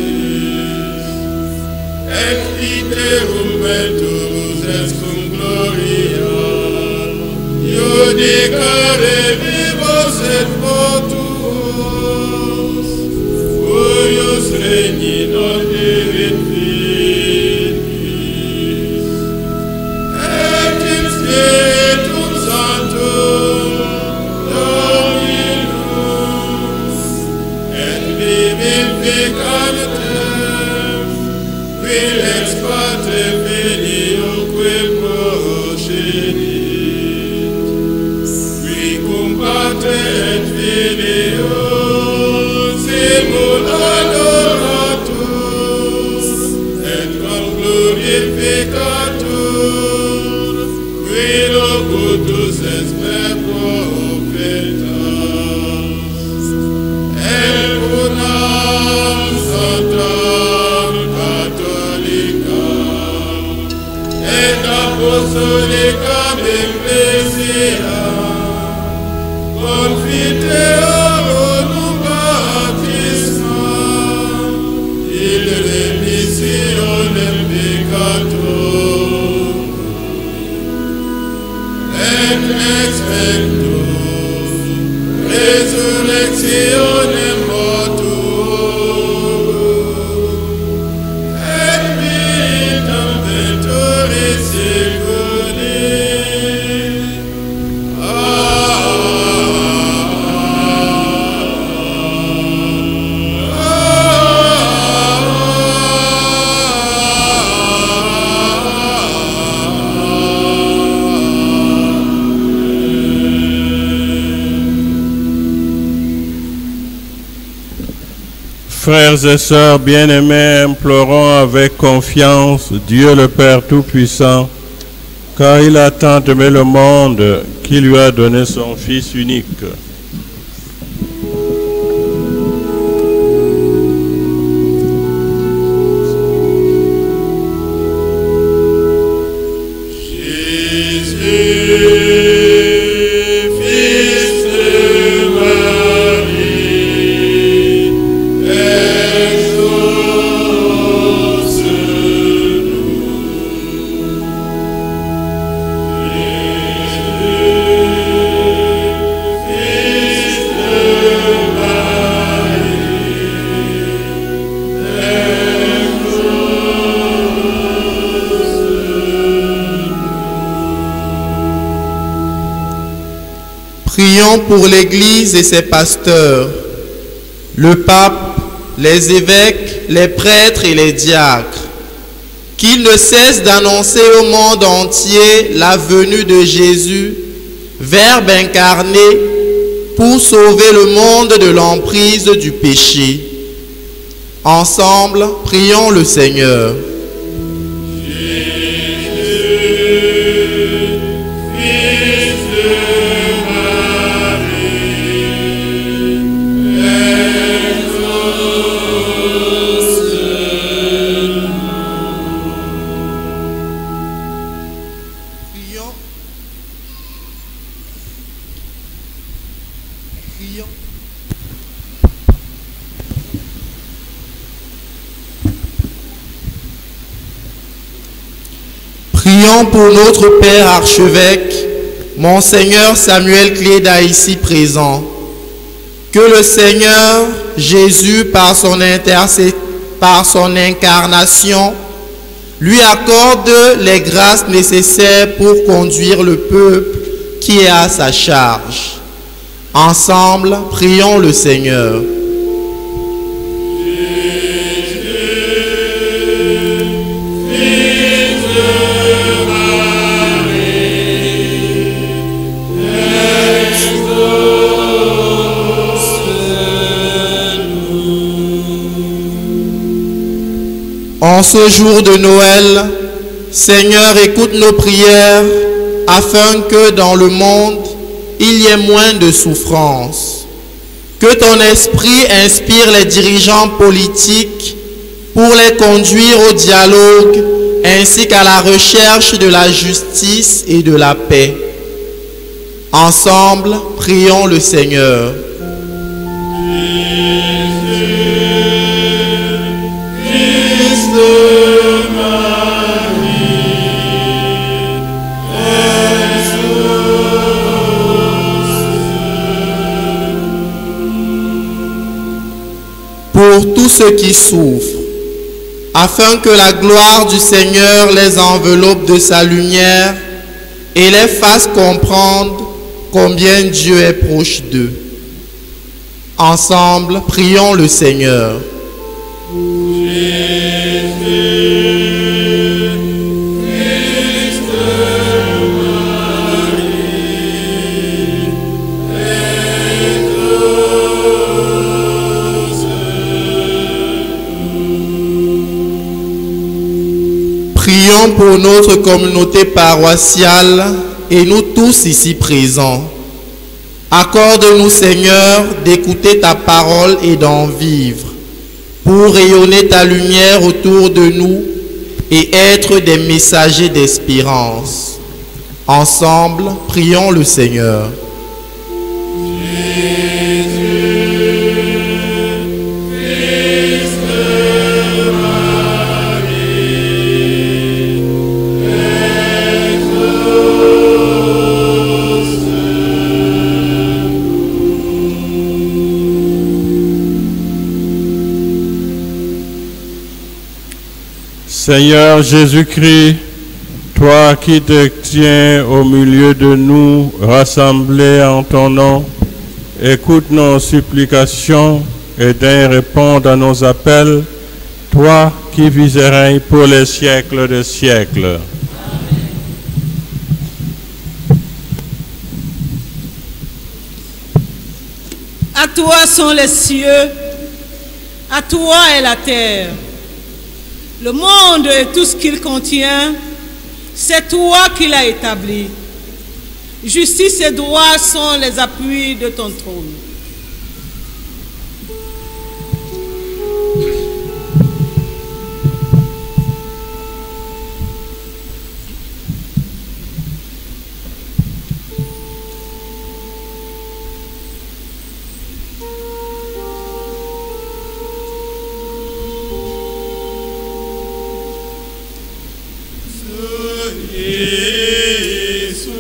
[SPEAKER 10] et iterum venturus est cum gloria, iudicare vivos et mortuos, cuius regni non divit finis, et in Spiritum Sanctum Dominus, et vivificantem, qui ex Patre Filioque procedit, qui cum Patre et Filio simul adoratus, et cum glorificatur, qui locutus est per prophetas, et unam sanctam catholicam, et apostolicam ecclesiam, confiteorum baptismam, in remissionem peccatorum, et expecto resurrectionem mortuorum, et vitam venturis seculi.
[SPEAKER 1] Frères et sœurs bien-aimés, implorons avec confiance Dieu le Père Tout-Puissant, car il a tant aimé le monde qu'il lui a donné son Fils unique.
[SPEAKER 7] Prions pour l'Église et ses pasteurs, le pape, les évêques, les prêtres et les diacres, qu'ils ne cessent d'annoncer au monde entier la venue de Jésus, Verbe incarné, pour sauver le monde de l'emprise du péché. Ensemble, prions le Seigneur. Prions pour notre Père archevêque, Monseigneur Samuel Cléda ici présent. Que le Seigneur Jésus, par son incarnation, lui accorde les grâces nécessaires pour conduire le peuple qui est à sa charge. Ensemble, prions le Seigneur. En ce jour de Noël, Seigneur, écoute nos prières afin que dans le monde, il y ait moins de souffrance. Que ton esprit inspire les dirigeants politiques pour les conduire au dialogue ainsi qu'à la recherche de la justice et de la paix. Ensemble, prions le Seigneur. Pour tous ceux qui souffrent, afin que la gloire du Seigneur les enveloppe de sa lumière et les fasse comprendre combien Dieu est proche d'eux. Ensemble, prions le Seigneur. Prions pour notre communauté paroissiale et nous tous ici présents. Accorde-nous, Seigneur, d'écouter ta parole et d'en vivre, pour rayonner ta lumière autour de nous et être des messagers d'espérance. Ensemble, prions le Seigneur.
[SPEAKER 1] Seigneur Jésus-Christ, toi qui te tiens au milieu de nous, rassemblés en ton nom, écoute nos supplications et d'un répondre à nos appels, toi qui vis et règnes pour les siècles des siècles.
[SPEAKER 3] À toi sont les cieux, à toi est la terre. Le monde et tout ce qu'il contient, c'est toi qui l'as établi. Justice et droit sont les appuis de ton trône.
[SPEAKER 10] Jésus,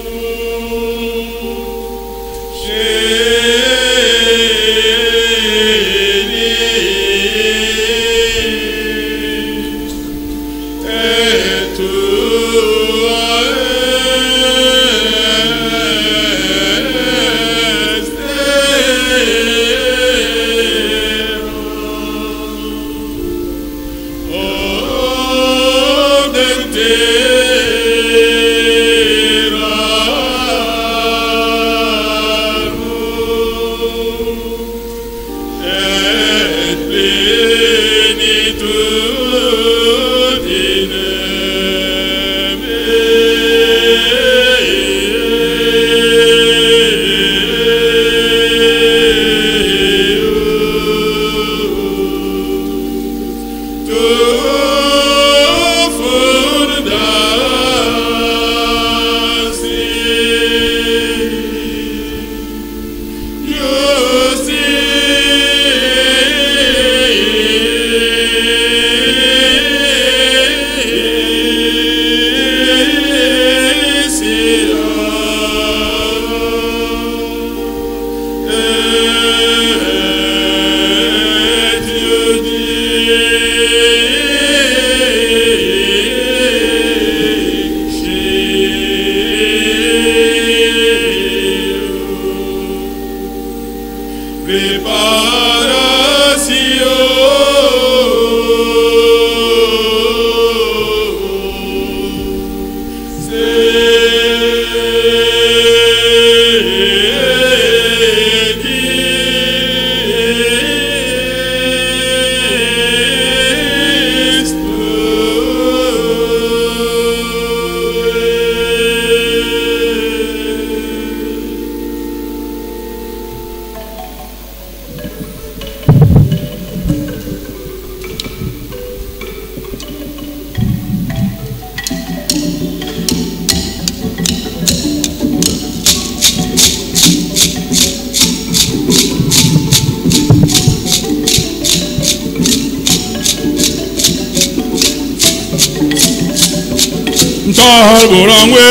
[SPEAKER 10] Borangwe,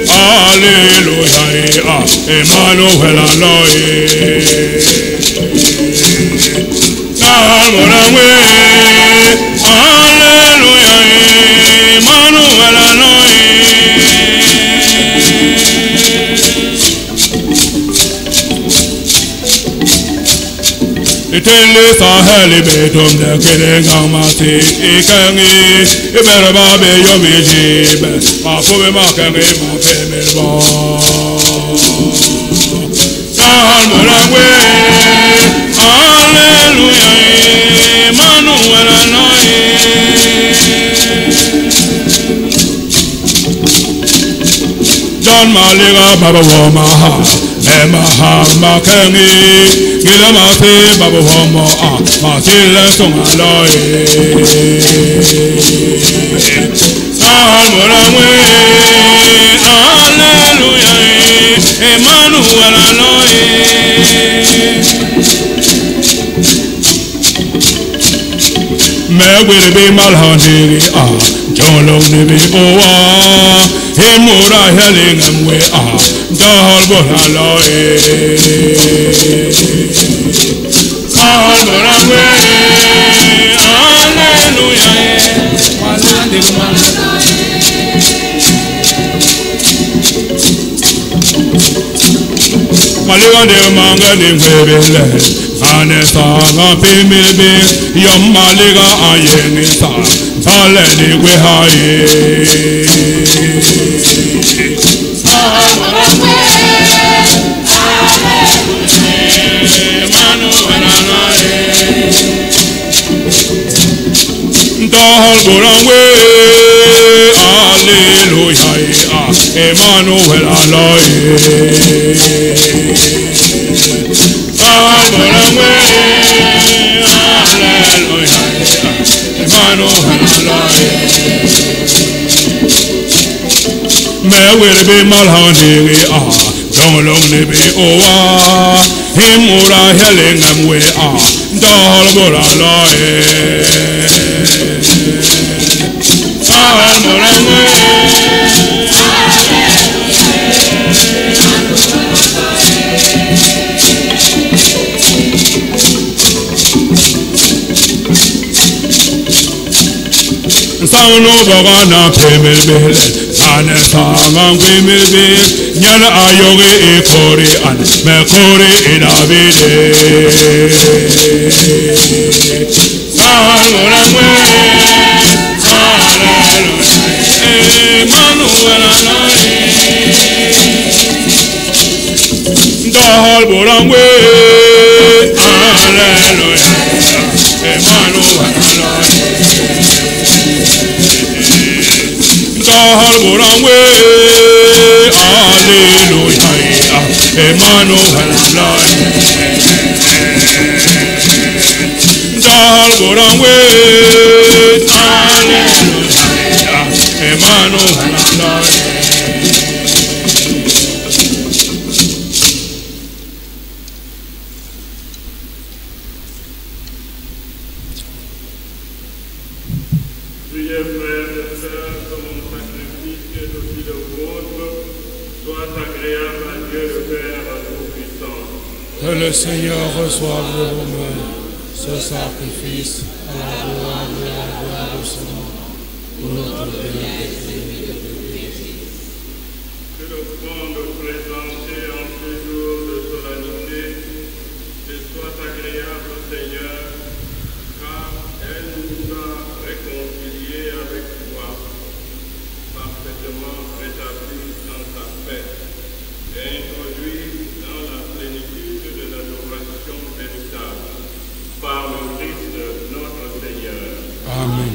[SPEAKER 10] Alleluia, Emmanuel Aloe. Borangwe, Alleluia, Emmanuel Aloe. Etele saheli betum de kele gamati ikangi ibere babe yomijibe afuwe makangi mafemelbo Salmurangwe Alleluia Emmanuel Aloe John Maliga Baba Womaha Emaha Makangi Gila Mati Baba Woma Matila Songaloe Salmurangwe Alleluia Emmanuel Aloe Me will be malhandiri Jolong nibi owa Himura heling and we Dahal Aloe Salmurangwe Alleluia Maligande manga ni kwebele Anesa ngapimilbe Yom maliga ayenisa Sale ni kwehaye Salmurangwe Emmanuel Aloe Dahal Borangwe Alleluia Emmanuel Aloe Salmurangwe Alleluia Emmanuel Aloe Me will be malhandiri Jolong nibi owa Himura heling and we Dahal Aloe Salmurangwe Sauno bagana pemilbele Ane sanga gwimilbe Nyana ayoge ekori an Mekori inabide Salmurangwe Alleluia Emmanuel Aloe Dahal Borangwe Alleluia Emmanuel Aloe Dahal Borangwe Alleluia Emmanuel Aloe Dahal Borangwe Alleluia Emmanuel Aloe
[SPEAKER 1] Priez frères et sœurs que mon sacrifice qui est aussi le vôtre soit agréable à Dieu le Père Tout-Puissant.
[SPEAKER 10] Que le Seigneur reçoive de vos mains ce sacrifice à la gloire de son nom pour notre bien.
[SPEAKER 1] Que l'offrande présentée en ce jour de solennité soit agréable au Seigneur, car elle nous a réconciliés avec toi, parfaitement rétablis dans ta paix, et introduits dans la plénitude de l'adoration véritable, par le Christ notre Seigneur.
[SPEAKER 10] Amen.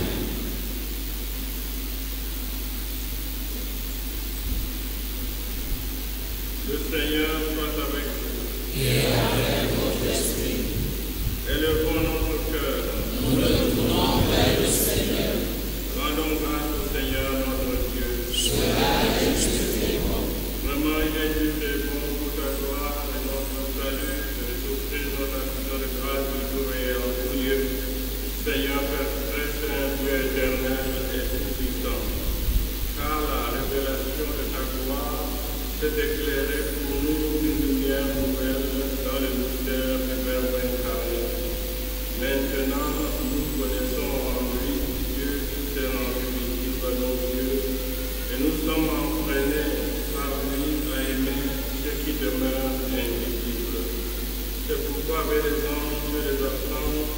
[SPEAKER 1] Le Seigneur soit avec vous.
[SPEAKER 10] Et avec votre esprit.
[SPEAKER 1] Élevons notre cœur.
[SPEAKER 10] Nous le tournons vers le Seigneur.
[SPEAKER 1] Rendons grâce au Seigneur notre Dieu.
[SPEAKER 10] Cela est juste et bon.
[SPEAKER 1] Vraiment, il est juste et bon pour ta gloire et notre salut de t'offrir notre action de grâce de jour et en tout lieu. Seigneur, Père très saint, Dieu éternel et tout-puissant. Car la révélation de ta gloire s'est éclairée pour nous une lumière nouvelle dans le mystère du Verbe incarné. Maintenant, nous connaissons en lui Dieu qui s'est rendu visible à nos yeux, et nous sommes entraînés par lui à aimer ce qui demeure invisible. C'est pourquoi avec les anges et les absences,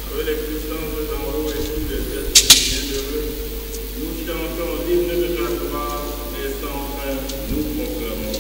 [SPEAKER 1] avec les puissances d'en haut et tous les êtres bienheureux, nous chantons l'hymne de ta gloire et sans fin nous proclamons.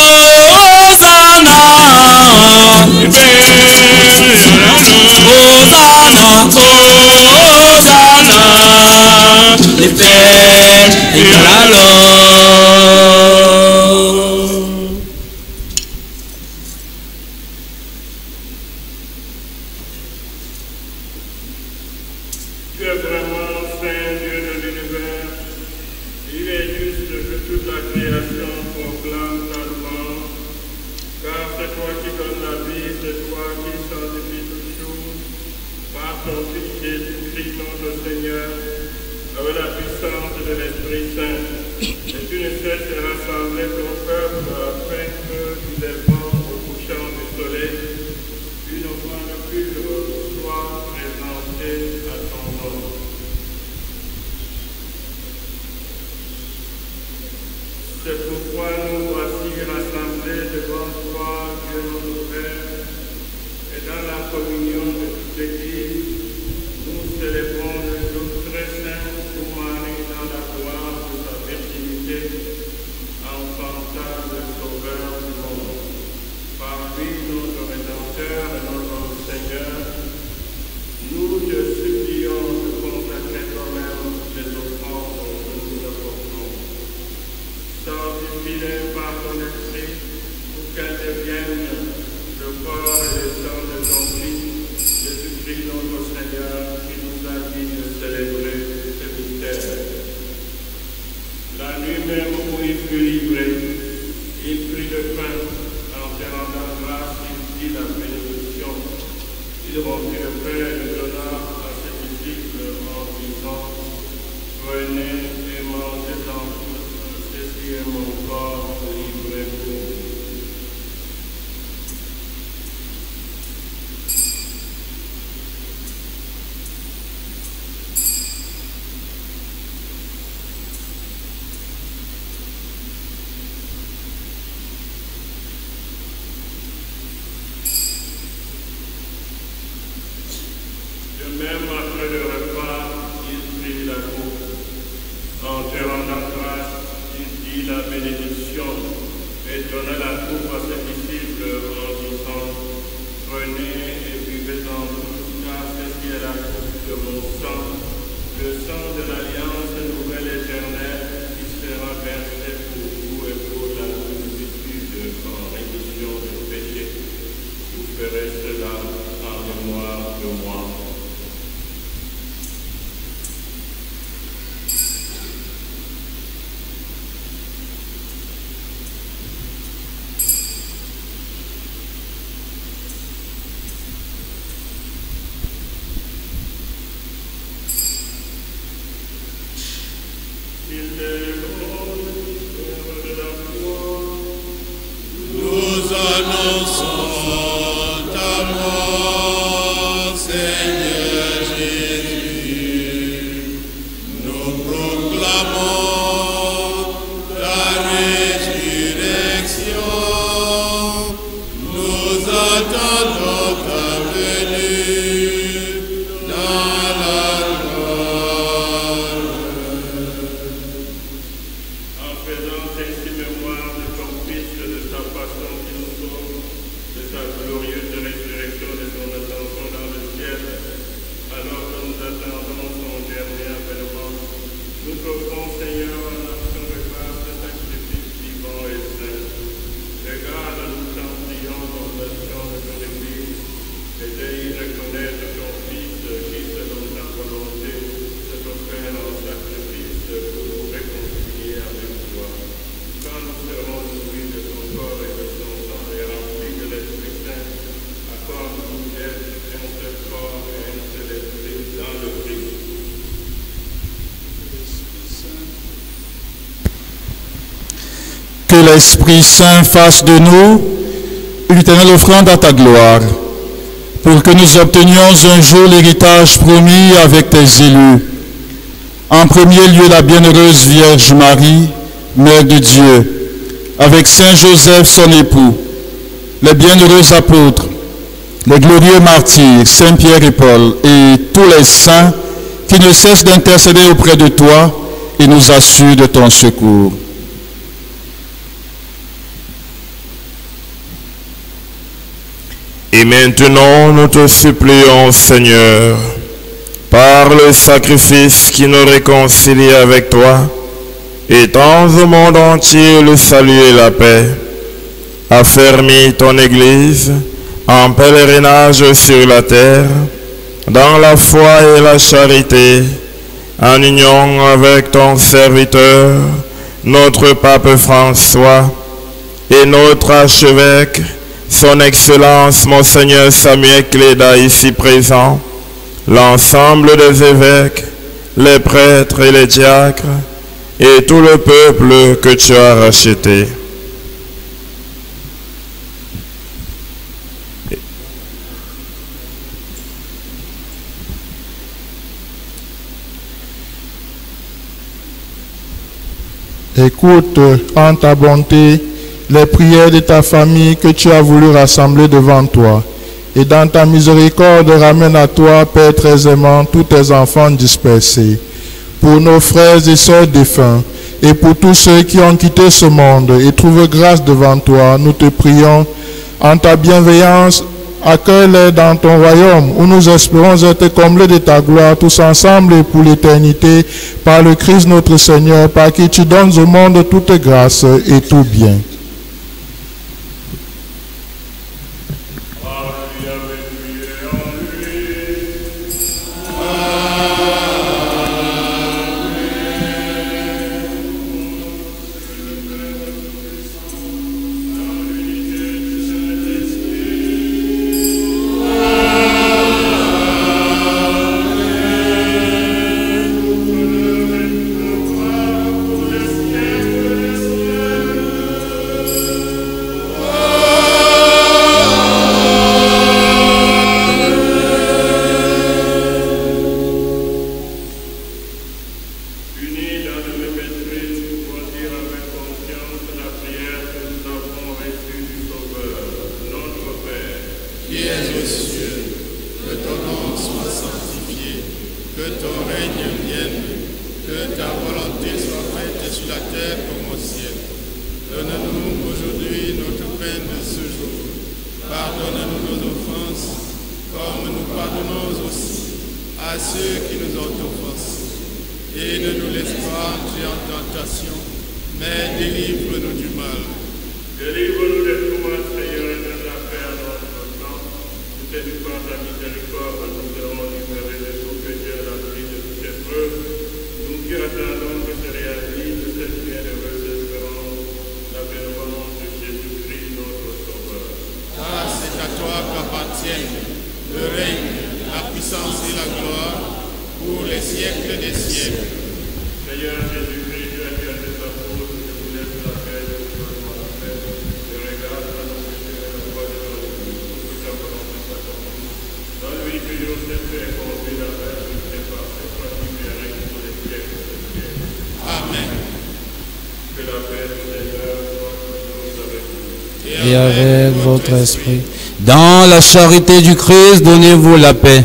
[SPEAKER 4] Oh
[SPEAKER 1] de l'Esprit Saint, et tu ne cesses de rassembler ton peuple afin que, du lèvement au couchant du soleil, une offrande pure soit présentée à ton nom. C'est pourquoi nous voici rassemblés devant toi, Dieu notre Père, et dans la communion de toute l'Église, nous célébrons le jour très saint pour Marie dans la gloire de sa virginité, enfantant le Sauveur du monde. Par lui, notre Rédempteur et notre Seigneur, nous te supplions de consacrer toi-même les offrandes que nous apportons. Sanctifie-les par ton esprit pour qu'elles deviennent le corps et le sang de ton Fils, Jésus-Christ notre Seigneur, qui nous a dit de célébrer ce mystère. La nuit même où il fut livré, il prit le pain, en te rendant grâce, il dit la bénédiction. Il rompit le pain et le donna à ses disciples en disant, prenez et mangez-en tous, ceci est mon corps livré pour vous. Même après le repas, il prit la coupe. En te rendant grâce, il dit la bénédiction et donna la coupe à ses disciples en disant, prenez et buvez-en tous, car ceci est la coupe de mon sang, le sang de l'alliance nouvelle éternelle qui sera versé pour vous et pour la multitude en rémission des péchés. Vous ferez cela en mémoire de moi.
[SPEAKER 2] Nous annonçons ta mort, Seigneur Jésus. Nous proclamons ta résurrection. Nous attendons ta venue dans la gloire.
[SPEAKER 1] En faisant ainsi mémoire de ton Fils, de sa passion qui nous sauve, de sa glorieuse résurrection, de son ascension dans le ciel, alors que nous attendons son dernier avènement, nous t'offrons, Seigneur, en action de grâce, ce sacrifice vivant et saint. Regarde, nous t'en prions, dans l'action de ton Église, et d'y reconnaître ton Fils qui, selon ta volonté, s'est offert en sacrifice pour nous réconcilier avec toi. Quand nous serons nourris de ton corps et de son sang et remplis de l'Esprit Saint, accorde-nous d'être un seul corps et un seul esprit dans le Christ.
[SPEAKER 4] Que l'Esprit Saint fasse de nous une éternelle offrande à ta gloire, pour que nous obtenions un jour l'héritage promis avec tes élus. En premier lieu, la bienheureuse Vierge Marie, Mère de Dieu, avec Saint Joseph, son époux, les bienheureux apôtres, les glorieux martyrs, Saint Pierre et Paul, et tous les saints qui ne cessent d'intercéder auprès de toi et nous assurent de ton secours.
[SPEAKER 11] Et maintenant, nous te supplions, Seigneur, par le sacrifice qui nous réconcilie avec toi, étends au monde entier le salut et la paix. Affermis ton Église en pèlerinage sur la terre, dans la foi et la charité, en union avec ton serviteur, notre pape François, et notre archevêque, son Excellence Monseigneur Samuel Cléda, ici présent, l'ensemble des évêques, les prêtres et les diacres, et tout le peuple que tu as racheté.
[SPEAKER 5] Écoute en ta bonté les prières de ta famille que tu as voulu rassembler devant toi. Et dans ta miséricorde, ramène à toi, Père très aimant, tous tes enfants dispersés. Pour nos frères et sœurs défunts, et pour tous ceux qui ont quitté ce monde et trouvent grâce devant toi, nous te prions, en ta bienveillance, accueille-les dans ton royaume, où nous espérons être comblés de ta gloire, tous ensemble et pour l'éternité, par le Christ notre Seigneur, par qui tu donnes au monde toute grâce et tout bien.
[SPEAKER 9] Et avec votre esprit. Dans la charité du Christ, donnez-vous la paix.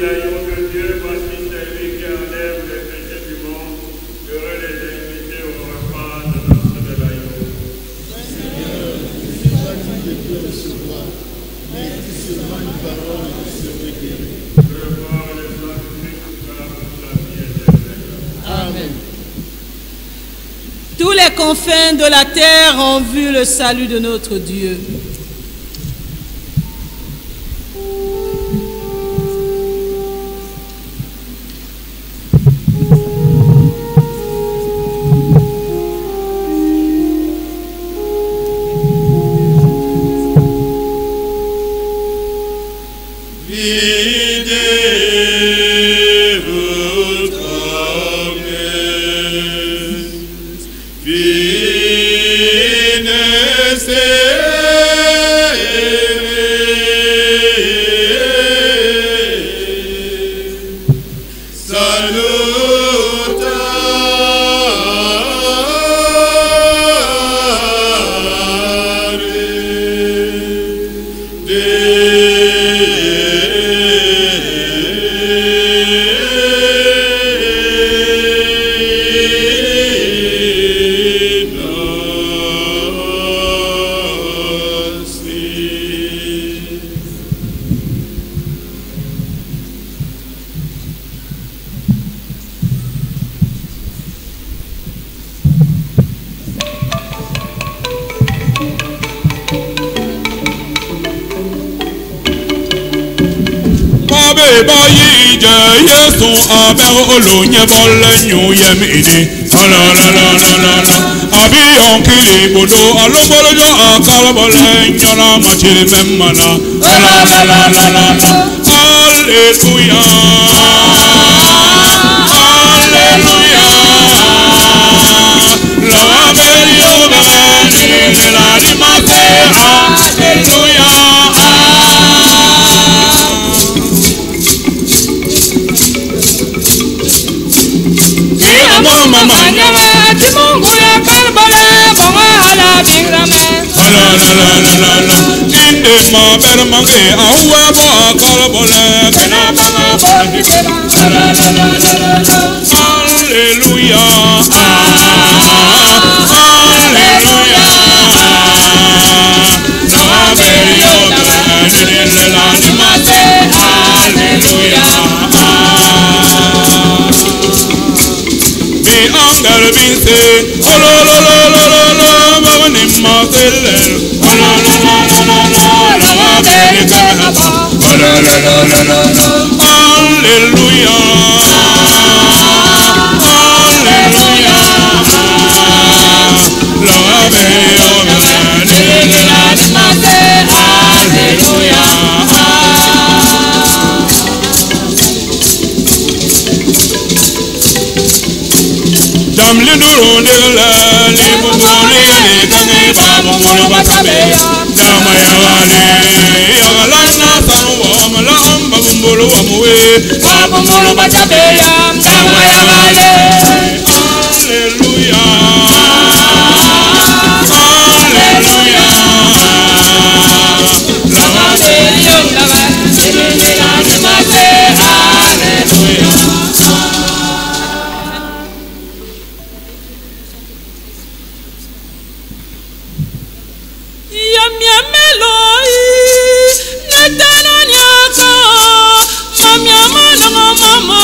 [SPEAKER 1] l'agneau de Dieu, voici celui qui enlève les péchés du monde. Heureux les invités au repas de noces de l'agneau.
[SPEAKER 12] Seigneur, je ne suis pas digne de te recevoir, mais dis seulement une parole et je serai guéri.
[SPEAKER 1] Le corps et le sang de Christ sera pour la vie éternelle.
[SPEAKER 12] Amen.
[SPEAKER 3] Tous les confins de la terre ont vu le salut de notre Dieu.
[SPEAKER 13] Olunye bolle nyu yemini la la la la la la abi onkili bodo alobolo jo akala bolle nyona machiri memana la la la la la la hallelujah hallelujah la berio de la limate hallelujah. Mama nyawa timungu ya karbala bonga hala bingrame la la la la la la inde ma bermange awa bo karbala kana banga bojibela la la la la la la hallelujah hallelujah la berio de la limate hallelujah. Angar binse, oh la la la la la la, baba ni matele, oh la la la la la la, la beri kanaba, oh la la la la la la, hallelujah, hallelujah, la beri kanaba, la mate, hallelujah. Damli duro nila ni bubuli ni kangi babu mulu batabe dama ya wale ya galana sanu wa mala amba bumbulu wa muwe babu mulu batabe dama ya wale hallelujah hallelujah la wale yonga ba nila ni mate hallelujah.
[SPEAKER 3] Mama,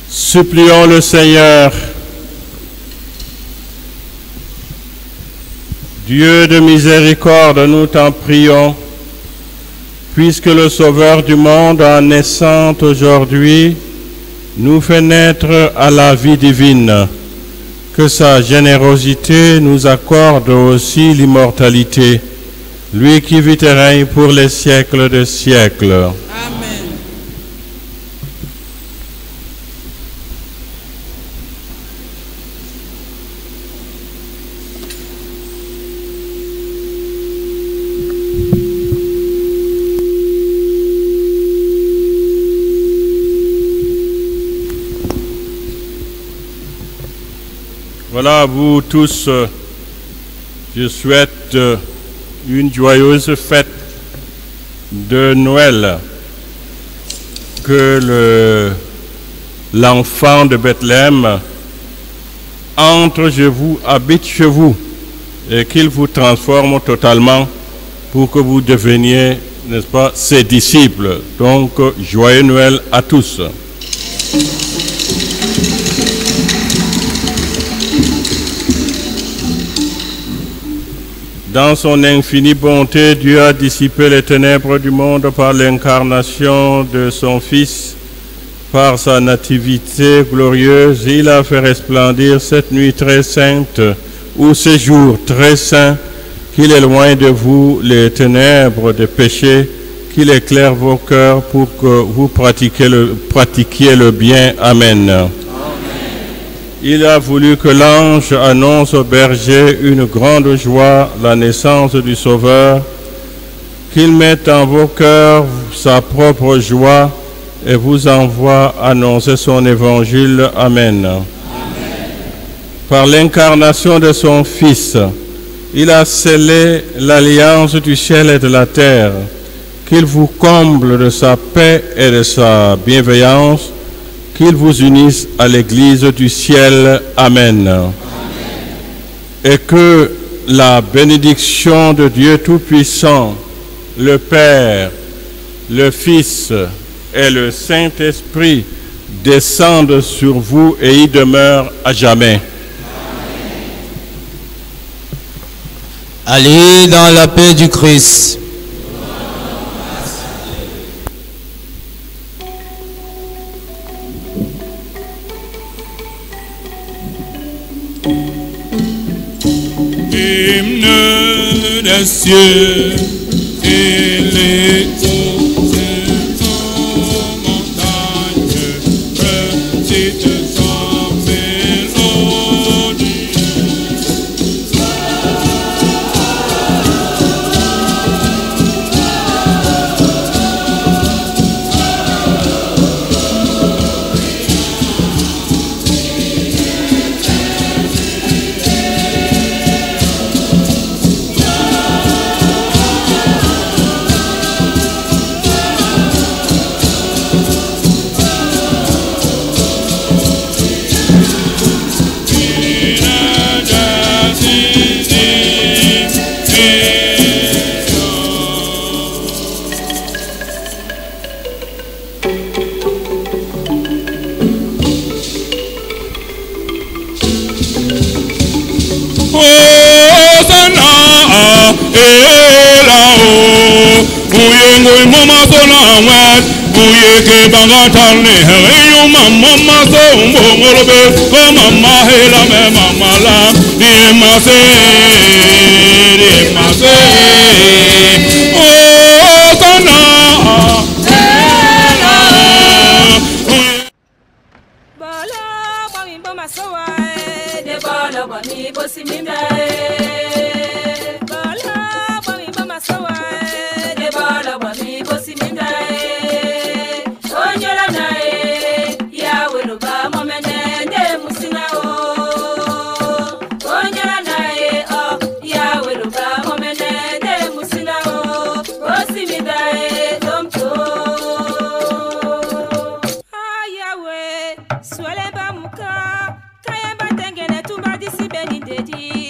[SPEAKER 1] Supplions le Seigneur, Dieu de miséricorde, nous t'en prions, puisque le Sauveur du monde, en naissant aujourd'hui, nous fait naître à la vie divine, que sa générosité nous accorde aussi l'immortalité, lui qui vit et règne pour les siècles des siècles.
[SPEAKER 14] Voilà, à vous tous, je souhaite une joyeuse fête de Noël. Que l'enfant de Bethléem entre chez vous, habite chez vous, et qu'il vous transforme totalement pour que vous deveniez, n'est-ce pas, ses disciples. Donc, joyeux Noël à tous. Dans son infinie bonté, Dieu a dissipé les ténèbres du monde par l'incarnation de son Fils
[SPEAKER 1] Par sa nativité glorieuse, il a fait resplendir cette nuit très sainte, ou ce jour très saint, qu'il éloigne de vous les ténèbres des péchés, qu'il éclaire vos cœurs pour que vous pratiquiez le bien. Amen. Amen. Il a voulu que l'ange annonce aux bergers une grande joie, la naissance du Sauveur, qu'il mette en vos cœurs sa propre joie et vous envoie annoncer son évangile. Amen. Amen. Par l'incarnation de son Fils, il a scellé l'alliance du ciel et de la terre, qu'il vous comble de sa paix et de sa bienveillance, qu'il vous unisse à l'Église du ciel. Amen. Amen. Et que la bénédiction de Dieu Tout-Puissant, le Père, le Fils et le Saint-Esprit descendent sur vous et y demeurent à jamais.
[SPEAKER 9] Allez dans la paix du Christ.
[SPEAKER 13] Hymne des cieux et les eaux et montagnes recitent sa mélodie. Ke banga tane yo mama so ngolobe ko mama hela me mama la di mase oh kana
[SPEAKER 8] bala kwami boma sowa de bala kwami bosimina bala kwami boma sowa de bala kwami bosimina Swale ba muka, kaya ba tengene tumba disi beni dedi.